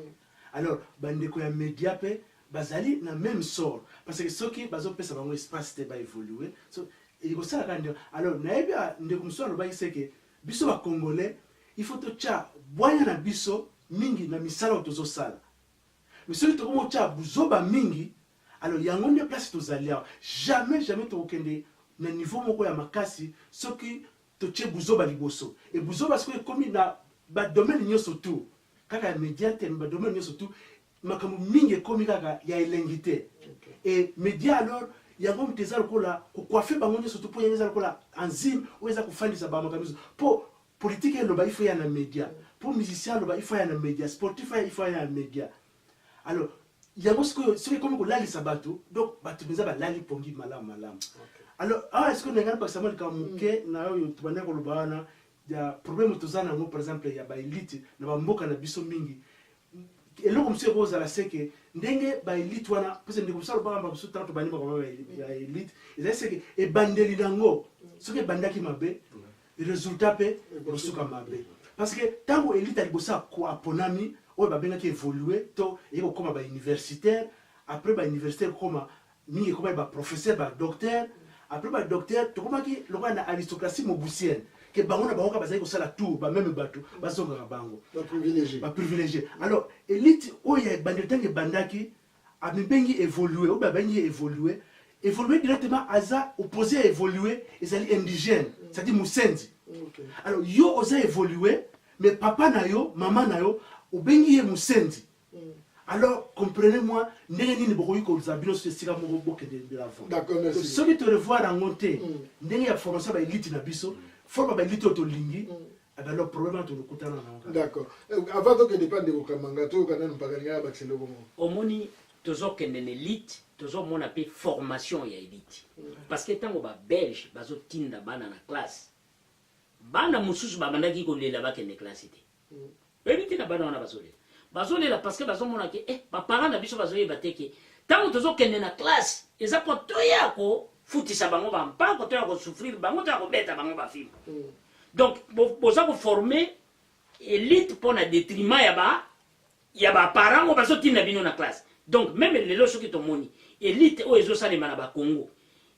D: alors bandeko ya média pe bazali na même sort parce que soki bazopesa bango espace te ba évoluer so ekosala kandi alors nayebi ndeko mosusu alobaki seke biso ba congolais il faut totia bwanya na biso mingi na misala oyo tozosala mais soki tokomotia buzoba mingi alors yango nde place tozali awa jamais tokokende na niveau moko ya makasi soki totie buzoba liboso e buzoba soki ekomi na badomaine nyonso tu kaka ya média te badomaine nyonso tu makambo mingi ekomi kaka ya elengi te et média alors yango moto eza lokola kokoafe bango nyonso tu mpo yango eza lokola enzyme oyo eza kofandisa bamakambo nyonso mpo politique eloba ifo ya na média mpo musicien aloba ifo ya na média sportif ifo ya na média alors yango soki ekomi kolalisa bato donc bato mpenza balali pongi malamu alors awa est-ce que ndengana bakisa mo likambo moke na oyo tobandaki koloba wana ya problème toza nango par exemple ya baélite na bamboka na biso mingi eloko mosusu ekozala seke ndenge baélite wana mpese ndeko mosusu alobaka mosusu ntango tobandi makambo ya élite ezali seke ebandeli nango soki ebandaki mabe résultat mpe mosuka mabe parce que ntango élite ya liboso aponami oyo babengaki évolue to eye kokóma bauniversitaire après bauniversitaire kokóma mingi ekóma baprofesseur badocteur après badocteur tokomaki lokola na aristocratie mobusienne que bango na bango bazali kosala tour ba même bato bazongaka bango
F: ba privilégié
D: alors élite oyo bandeli tangi bandaki abengi évoluer ou bengi évoluer directement aza opposé à évoluer ils allaient indigène c'est-à-dire musendi. Alors yo osa évoluer mais papa na yo maman na yo obengi ye musendi. Alors comprenez-moi ndenge nini bokoyi ko zabino sur sika moko boke de l'avant.
F: D'accord, merci.
D: Ce qui te revoir en monter ndenge ya formation ba élite na biso forme ba élite to lingi le problème to lokutana na.
F: D'accord. Avant que dépendre de Kamanga to kana mpakanga ba tselo bomo.
A: Omoni tozo kende na élite tozo mona pe formation ya élite. Parce que tango ba belge bazo tinda bana na classe. Bana mususu ba bandaki ko lela ba kende classe té. Élite na bana wana bazole. Bazole la parce que bazo mona ke ba parents na biso bazoye bateke. Tango tozo kende na classe, eza ko toya ko futisa bango ba mpa ko toya ko souffrir bango toya ko beta bango ba film. Donc boza ko former élite pour na détriment ya ba parents bazo tinda bino na classe. Donc même les lois qui tomoni élite o ezo salema na ba Congo.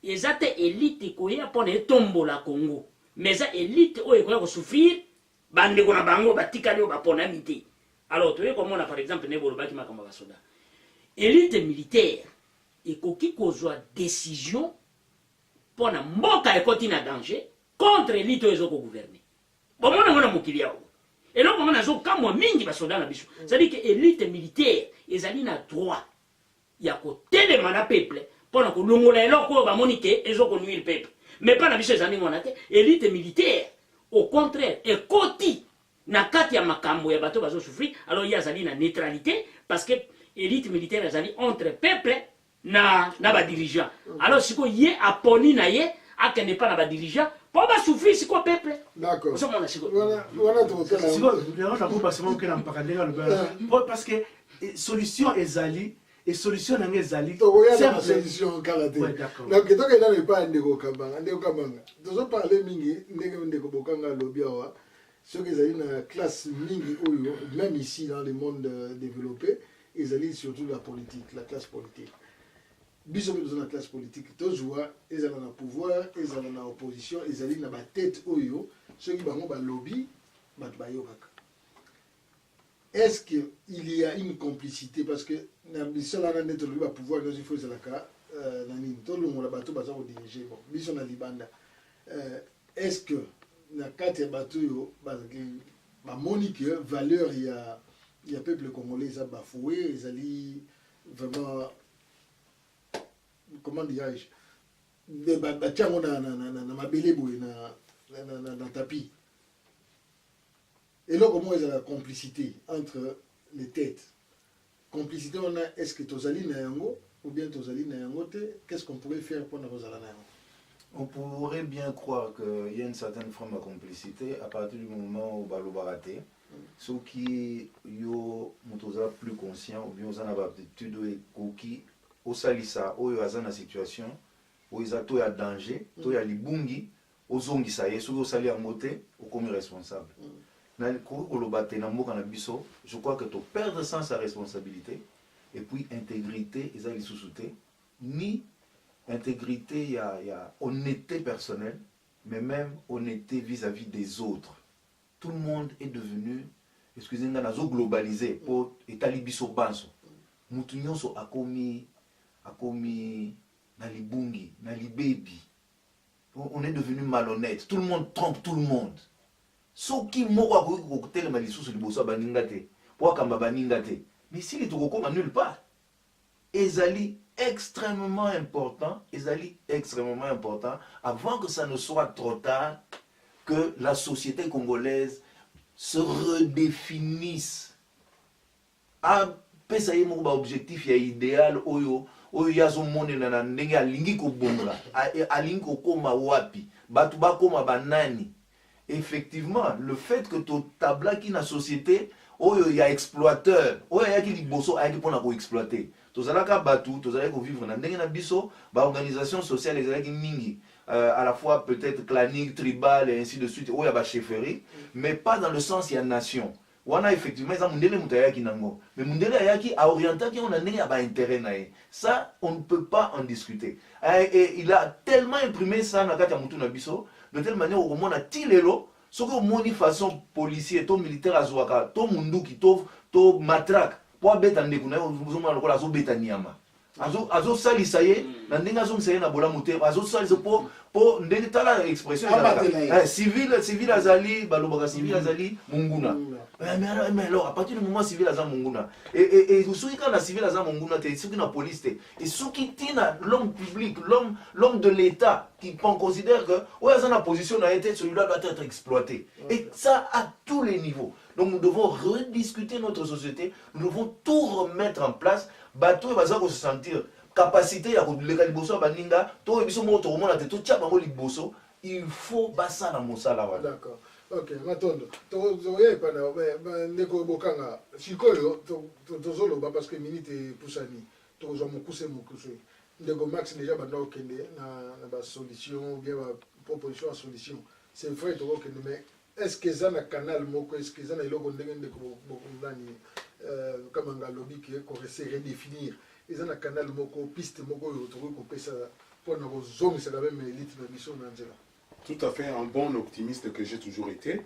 A: Ezate élite ko ya pour na tombo la Congo. Mais ça élite o ekoya ko souffrir bande ko na bango batikali o ba pona mité. Alors tu vois comment on a par exemple nebolo baki makamba ba soda. Élite militaire ekoki kozwa décision pour na mboka ekoti na danger contre élite o ezo ko gouverner. Bon mona ngona mokili yao. Et là, on a zo kamwa mingi ba soda na biso. C'est-à-dire que élite militaire ezali na droit ya ko telema na peuple pour na ko longola eloko ba monike ezo ko nuire peuple. Mais pas na biso ezali ngona te élite militaire au contraire ekoti na kati ya makambo ya bato bazo souffrir. Alors il y a zali na neutralité parce que élite militaire ezali entre peuple na ba dirigeant. Alors siko ye aponi na ye akende pas na ba dirigeant pour ba souffrir siko peuple.
F: D'accord. Voilà tout ça.
D: Parce que solution ezali et solution na ezali
F: c'est solution kalaté. Donc to ke na pas ndeko kabanga tozo parler mingi ndeko bokanga lobiawa ce que ezali na classe mingi oyo même ici dans le monde développé ezali surtout la politique, la classe politique. Biso dans la classe politique tozwa ezala na pouvoir ezala na opposition ezali na ba tête oyo ceux qui bango ba lobby ba bayokaka. Est-ce qu'il y a une complicité parce que na biso la na neto ba pouvoir nous il faut ezala ka na nini to lo la bato baza ko diriger bon biso na libanda est-ce que na kati ya bato yo ba monique valeur ya peuple congolais a bafoué ezali vraiment comment dirais-je batiango na mabele boye na tapis et là comment est la complicité entre les têtes complicité on a est-ce que tozali na yango ou bien tozali na yango te qu'est-ce qu'on pourrait faire pour na kozala na yango?
G: On pourrait bien croire qu'il y a une certaine forme de complicité à partir du moment où Balo Baraté, ceux qui sont plus conscients ou bien ont l'habitude de qui au salissa, au dans la situation, où ils ont tout à danger, tout à libungi, aux zongi ça y est, ceux qui sali à moté, ou comme responsable. Je crois que tu perds sans sa responsabilité et puis intégrité, ils ont les sous-soutés, ni intégrité, il y a honnêteté personnelle, mais même honnêteté vis-à-vis des autres. Tout le monde est devenu, excusez-moi, globalisé pour étalibiso banso. Moutounion so akomi na libungi, na libebi. On est devenu malhonnête. Tout le monde trompe tout le monde. So qui moko ko telema lisusu liboso baningate, po kamba baningate. Mais si les toko ma nulle part. Ezali extrêmement important avant que ça ne soit trop tard que la société congolaise se redéfinisse a pesa ye moko ba objectif ya idéal oyo yazo monela na ndenge alingi ko bonga alingi ko koma wapi batu ba koma banani. Effectivement le fait que to tabla ki na société oyo ya exploiteur oyo ya ki liboso ayaki pona ko exploiter tozalaka batu tozalaki vivre na ndenge na biso ba organisation sociale ezalaki mingi à la fois peut-être clanique tribal et ainsi de suite oyo ya ba chefferie mais pas dans le sens ya nation wana effectivement ça mundele mutayaki nango mais mundele ayaki a orientaki on a ndenge ya ba intérêt nae ça on ne peut pas en discuter et il a tellement imprimé ça na kati ya mutu na biso de telle manière au moins na tilelo soko moni façon policier to militaire azwaka to munduki to matraque po abeta ndeko na ozomona lokola azobeta niama azosalisa ye na ndenge azongisa ye na bolamu te azosalisa po ndenge tala expression civil azali balobaka civil azali monguna mais alors à partir du moment civil aza monguna et soki kaka na civil aza monguna te soki na police te et soki tina l'homme public l'homme de l'état qui considère que oyo aza na position na ye te celui-là doit être exploité et ça à tous les niveaux. Donc nous devons rediscuter notre société, nous devons tout remettre en place. Bateau va se sentir capacité à koleka liboso baninga to biso mo to mona te to tia bango liboso, il faut basa na mosala wana.
F: D'accord. OK, matondo. To zoye pa na ndeko bokanga. Sikoyo to zolo ba parce que minute pusani. To zo mokuse. Ndeko Max déjà banda okende na ba solution bien ba proposition à solution. C'est vrai to okende mais est-ce que ça na canal moko est-ce que ça na iloko ndenge ndeko bokundani comme un lobby qui est correcté redéfinir ils ont un canal moko piste moko yo to ko pesa pour na zone c'est la même élite de mission nanzela.
B: Tout à fait un bon optimiste que j'ai toujours été.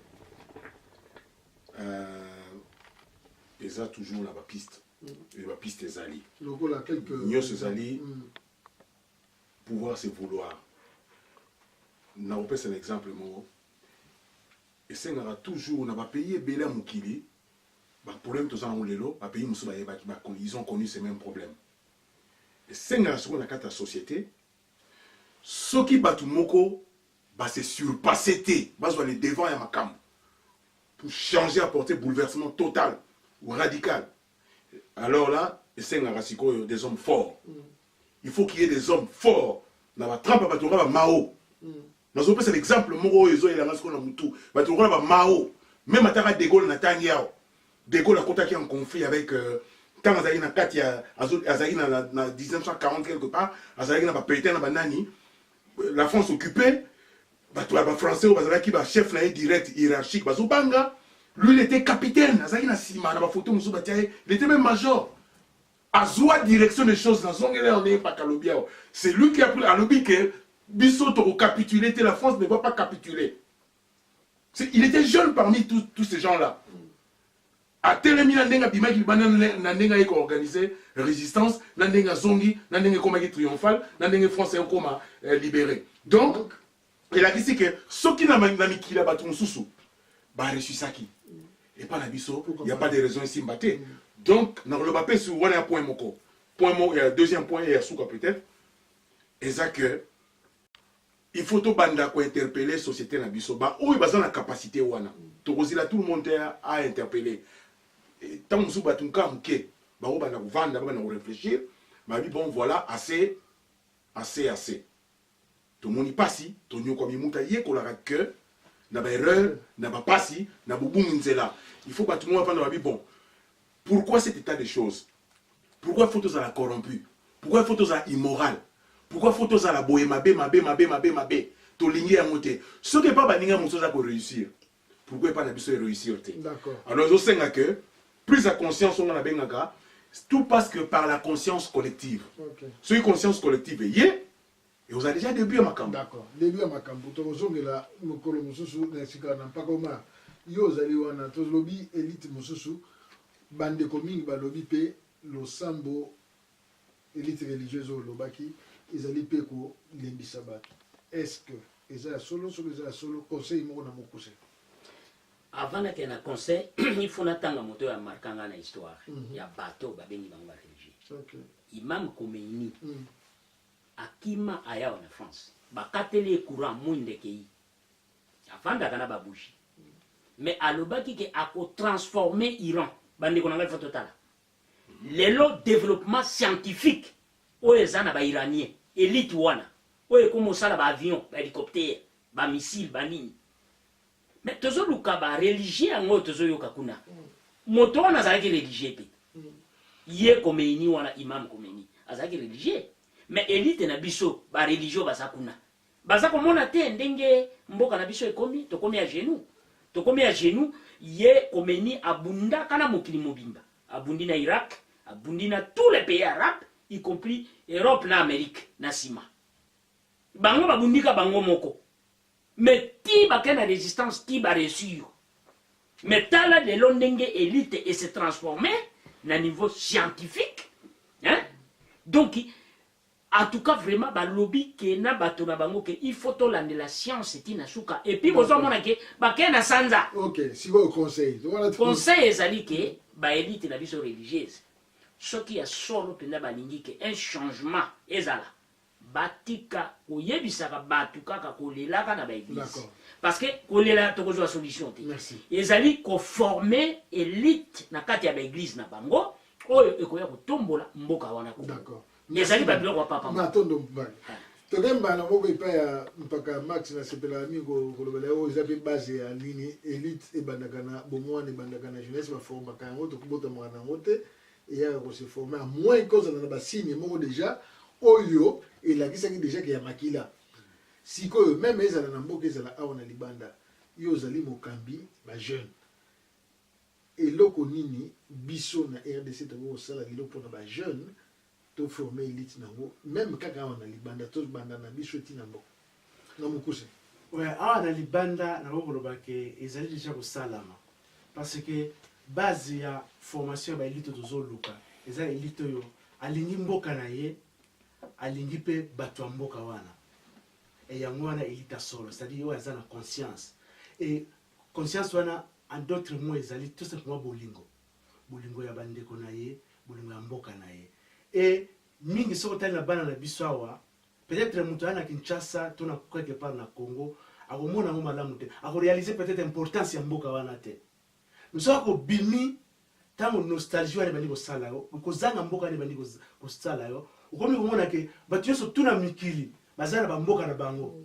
B: Ils ont toujours la piste. La piste des alliés.
F: Lokola quelques
B: mieux ces alliés pouvoir se vouloir. Na opé c'est un exemple mo. Et c'est qu'on a toujours, on a payé Belé à Moukili, le problème tout ça on lelo, a payé Moussa ils ont connu ces mêmes problèmes. Et c'est qu'on a la société, ce qui bat tout moko, c'est surpasser les devants à ma cam pour changer, apporter bouleversement total ou radical. Alors là, c'est des hommes forts. Il faut qu'il y ait des hommes forts dans la trappe à Mao. C'est l'exemple moro ezo il a ngasiko na mutu ba to ba Mao même ataka De Gaulle na tangiao De Gaulle a contacté en conflit avec quand azali na kati ya azali na 1940 quelque part azali na ba pétain na banani la France occupée ba to ba français bazala ki ba chef na direct hiérarchique bazobanga lui il était capitaine azali na sima na ba photo musu ba tiaye il était même major azwa direction des choses dans zongele on est pas kalobiao c'est lui qui a pris à lobby que Bissot a capitulé, la France ne va pas capituler. Il était jeune parmi tous ces gens-là. A Télémi, Nandenga Bimaki, Nandenga est organisé, résistance, Nandenga Zongi, Nandenga Komaki triomphal, Nandenga français comme libéré. Donc, il a dit que ceux qui n'ont pas mis la bâton sous, bah, reçu ça qui. Et pas la Bissot, il n'y a pas de raison ici de battre. Donc, dans le bapé, sur un point moko. Point moko, il y a deuxième point, il y a souka peut-être. Et ça que. Il faut tout banda ko interpeller société na biso ba oyo baza na capacité wana to kozila tout le monde à interpeller tant musu batunka muke ba o banda ko vanda ba na ko réfléchir ba bi bon voilà assez to moni pasi to nyoko mi muta ye ko la que na ba erreur na ba pasi na bubu nzela il faut ba tout le monde vanda ba bi bon pourquoi cet état de choses pourquoi faut tous à la corrompu pourquoi faut tous à immoral. Pourquoi faut tous à la boye mabé to lingi à monter ce qui est pas baninga mon chose réussir pourquoi pas na biso réussir
F: d'accord
B: alors je sais que plus la conscience on a bengaka tout passe que par la conscience collective
F: OK
B: ce conscience collective et vous avez déjà début à makambo
F: d'accord début à makambo to zongela mokolo mususu na sika na pakoma yo zali wana to lobby élite mususu bande commune ba lobby pe lo sambo élite religieuse au lobaki ils allaient payer pour l'embisabat. Est-ce que ils ont solo conseil mo na mokuse?
A: Avant que na conseil, il faut attendre moto ya markanga na histoire. Ya bateau ba bengi bango religieux.
F: OK.
A: Imam Khomeini. Akima aya en France. Ba kateli courant monde kei. Avant da ba bougie. Mais alobaki ke ako transformer Iran. Bandi ko na photo tala. Le développement scientifique oyezana ba iranien élite wana oye comme ça ba avion ba hélicoptère ba missile ba nini mais tozo luka ba religieux ngo tozo yoka kuna moto wana zaki religieux pe ye Khomeini wana imam Khomeini azaki religieux mais élite na biso ba religieux ba sakuna baza komona te ndenge mboka na biso ekomi tokomi à genoux ye Khomeini abunda kana mokili mobimba abundi na Irak abundi na tous les pays arabes y compris Europe na Amérique na sima bango babundika bango moko mais ti ba kana résistance ti ba réussir mais tala de londenge élite et se transformer na niveau scientifique. Hein? Donc, en tout cas, vraiment, bah, lobby qui na bato na bango que il faut to lande la science tina suka. Et puis, vous avez que bah na sanza.
F: Ok, si vous conseil.
A: Conseil ezali que ba élite na biso religieuse. Ce qui a solo pena balingi que un changement ezala. Batika oyebisaka batu kaka kolelaka na ba église. Parce que kolela tokozwa solution te.
F: Merci.
A: Ezali ko former élite na kati ya ba église na bango oyo ekoya kotombola mboka wana ko.
F: D'accord.
A: Ezali ba biloko papa.
F: Matondo mbali. Tokemba na moko ipa ya mpaka Max na sepela amigo kolobela o zapi base ya nini élite ebandaka na bomwana ebandaka na jeunesse ba formaka yango to kubota mwana ngote et ya ko se former à moins cause na ba signe moko déjà oyo elakisaki déjà ke ya makila. Sikoyo même ezala na mboka ezala awa na libanda yo zali mokambi ba jeune eloko nini biso na RDC to sala biloko na ba jeune to former élite nango même kaka awa na libanda to banda na biso tina mboka na mukuse.
D: Ouais, awa na libanda na koloba ke ezali déjà ko salama parce que base ya formation ba élite tozoluka eza élite yo alingi mboka na ye alingi pe bato ya mboka wana et yango wana élite solo, c'est-à-dire yo aza na conscience et conscience wana en d'autres mots ezali tout simplement bolingo ya bandeko na ye, bolingo ya mboka na ye. Et mingi soko tali na bana na biso awa peut-être mutu ana Kinshasa to na quelque part na Congo akomona ngo malamu te akorealiser peut-être importance ya mboka wana te msoko bimi tango nostalgie wana bandi kosala yo kozanga mboka wana bandi kosala yo ukomi komona ke batu yoso tuna mikili bazana ba mboka na bango.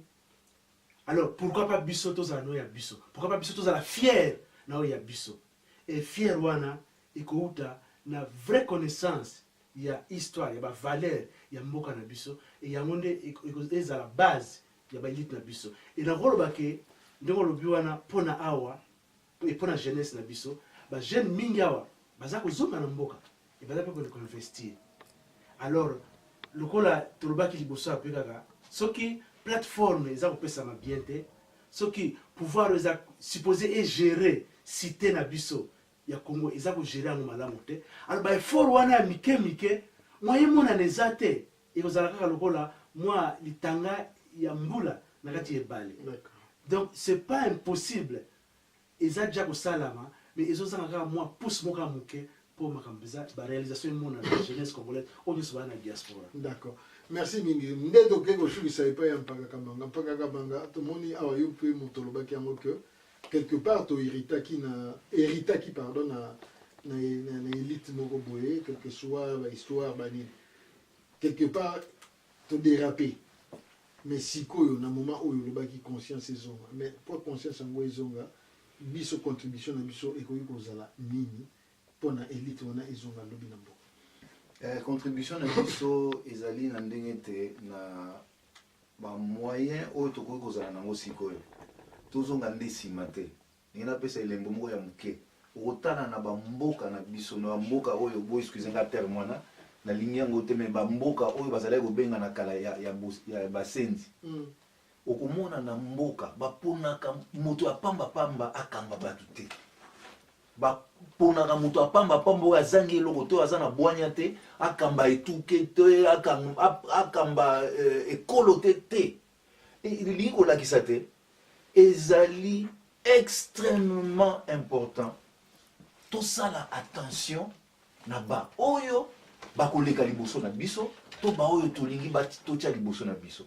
D: Alors pourquoi pas biso to za no ya biso, pourquoi pas biso to za la fier na o ya biso et fier wana ikouta na vraie connaissance ya histoire ya ba valeur ya mboka na biso et ya monde eza la base ya ba élite na biso et na rolo bake ndeko lobi wana pona awa et pona jeunesse na biso ba jeune mingi awa baza ko zonga na mboka et baza pe ko investir. Alors lokola tolobaki liboso apekaka soki plateforme eza kopesa bien te soki pouvoir eza supposé et gérer cité na biso ya Congo eza ko gérer ngo malamu te alors ba effort wana ya mike moyen mona neza te ekozala kaka lokola moi litanga ya mbula na kati ebale. Donc c'est pas impossible eza déjà ko salama mais ezozanga kaka moi pousse moka muke pour makambiza ba réalisation mona na jeunesse congolaise au soit na diaspora.
F: D'accord. Merci mingi. Ndeto ke ko shukisa ipa ya mpaka kabanga to moni awa yo pe motolobaki yango que quelque part to héritaki pardon na élite moko boye quelque soit ba histoire bani quelque part to déraper mais sikoyo na moment oyo lobaki conscience ezonga mais pour conscience ngo ezonga biso contribution na biso ekoyi kozala nini pona élite wana ezonga lobi na mboka.
G: Contribution na biso ezali na ndenge te na ba moyen oyo tokoki kozala nango sikoyo tozonga nde nsima te ndenge napesa elembo moko ya moke okotala na bamboka na biso na bamboka oyo bo excuse nga terme mwana na lingi yango te me bamboka oyo bazalaki kobenga na kala ya basenzi okomona na mboka baponaka moto apamba akamba bato te baponaka moto apamba oyo azangi eloko to aza na bwanya te akamba etuke te akamba ekolo te elingi kolakisa te ezali extrêmement important tosala attention na ba oyo bakoleka liboso na biso to ba oyo tolingi totia liboso na biso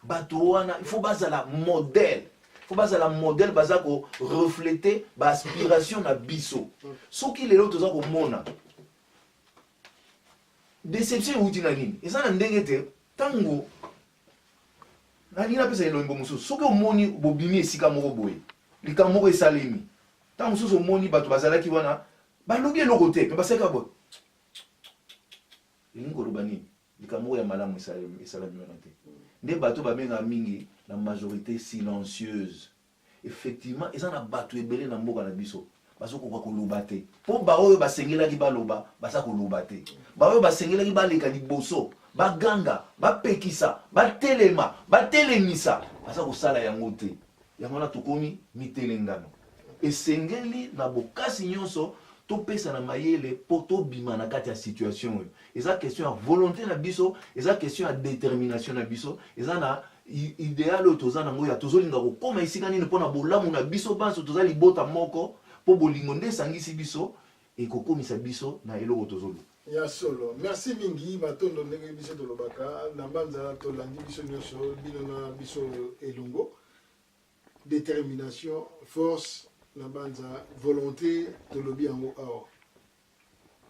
G: bato wana il faut bazala modèle. Faut bazala modèle baza ko refléter ba aspiration na biso. Soki lelo toza ko mona déception uti na nini. Eza na ndenge te tango na nina pesa elongo mususu. Soki omoni bobimi esika moko boye. Likambo moko esalemi. Tango mususu omoni bato bazala ki wana balobi eloko te, mais baseka boye. Elingo loba nini? Likambo ya malamu esalemi wana te. Nde bato babenga mingi la majorité silencieuse. Effectivement, ils en a battu ebele na mboka na biso. Baso ko koloba te. Po ba oyo basengela ki baloba, basa koloba te. Ba oyo basengela ki baleka liboso, baganga, bapekisa, batelema, batelemisa, basa ko sala yango te. Yango na tokomi mitelengano. Esengeli na bokasi nyonso topesa na mayele po tobima na kati ya situation oyo eza question ya volonté na biso eza question ya détermination na biso eza na idéal oyo toza nango ya tozolinga kokoma esika nini mpona bolamu na biso banso toza libota moko mpo bolingo nde esangisi biso ekokomisa biso na eloko tozoluka
F: ya solo merci mingi batondo ndenge biso tolobaka na mbanza tolandi biso nyonso bino na biso elongo détermination force na mbanza volonté tolobi yango awa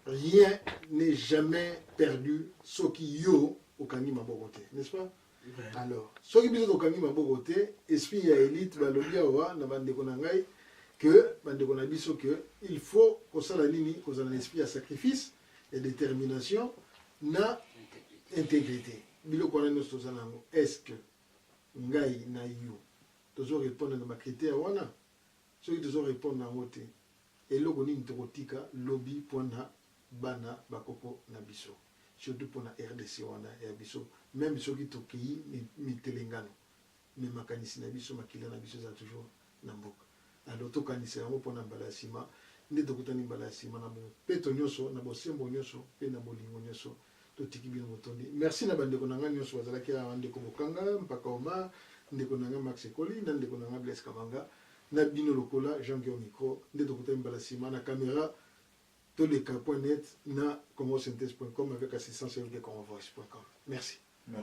F: rien n'est jamais perdu soki yo okangi maboko te n'est-ce pas alors soki biso tokangi maboko te esprit ya élite balobi awa na bandeko na ngai que bandeko na biso que il faut kosala nini kozala na esprit ya sacrifice et détermination na intégrité biloko wana nyonso tozala yango est-ce que ngai na yo tozorépondre na bacritère wana soki tozorépondre yango te eloko nini tokotika lobi mpona bana bakoko na biso surtout mpona RDC wana ya biso même soki tokei mitelengano me makanisi na biso makila na biso eza toujours na mboka alors tokanisa yango mpona mbala ya nsima nde tokutani mbala ya nsima na bopeto nyonso na bosembo nyonso mpe na bolingo nyonso totiki bino motondi merci na bandeko na ngai nyonso bazalaki awa ndeko bokanga mpaka oma ndeko na ngai Max Ekoli na ndeko na ngai Blaise Kamanga na bino lokola Jean Guillaume micro nde tokutani mbala ya nsima na caméra toleka.net na comosynthèse.com avec assistance de convoice.com merci.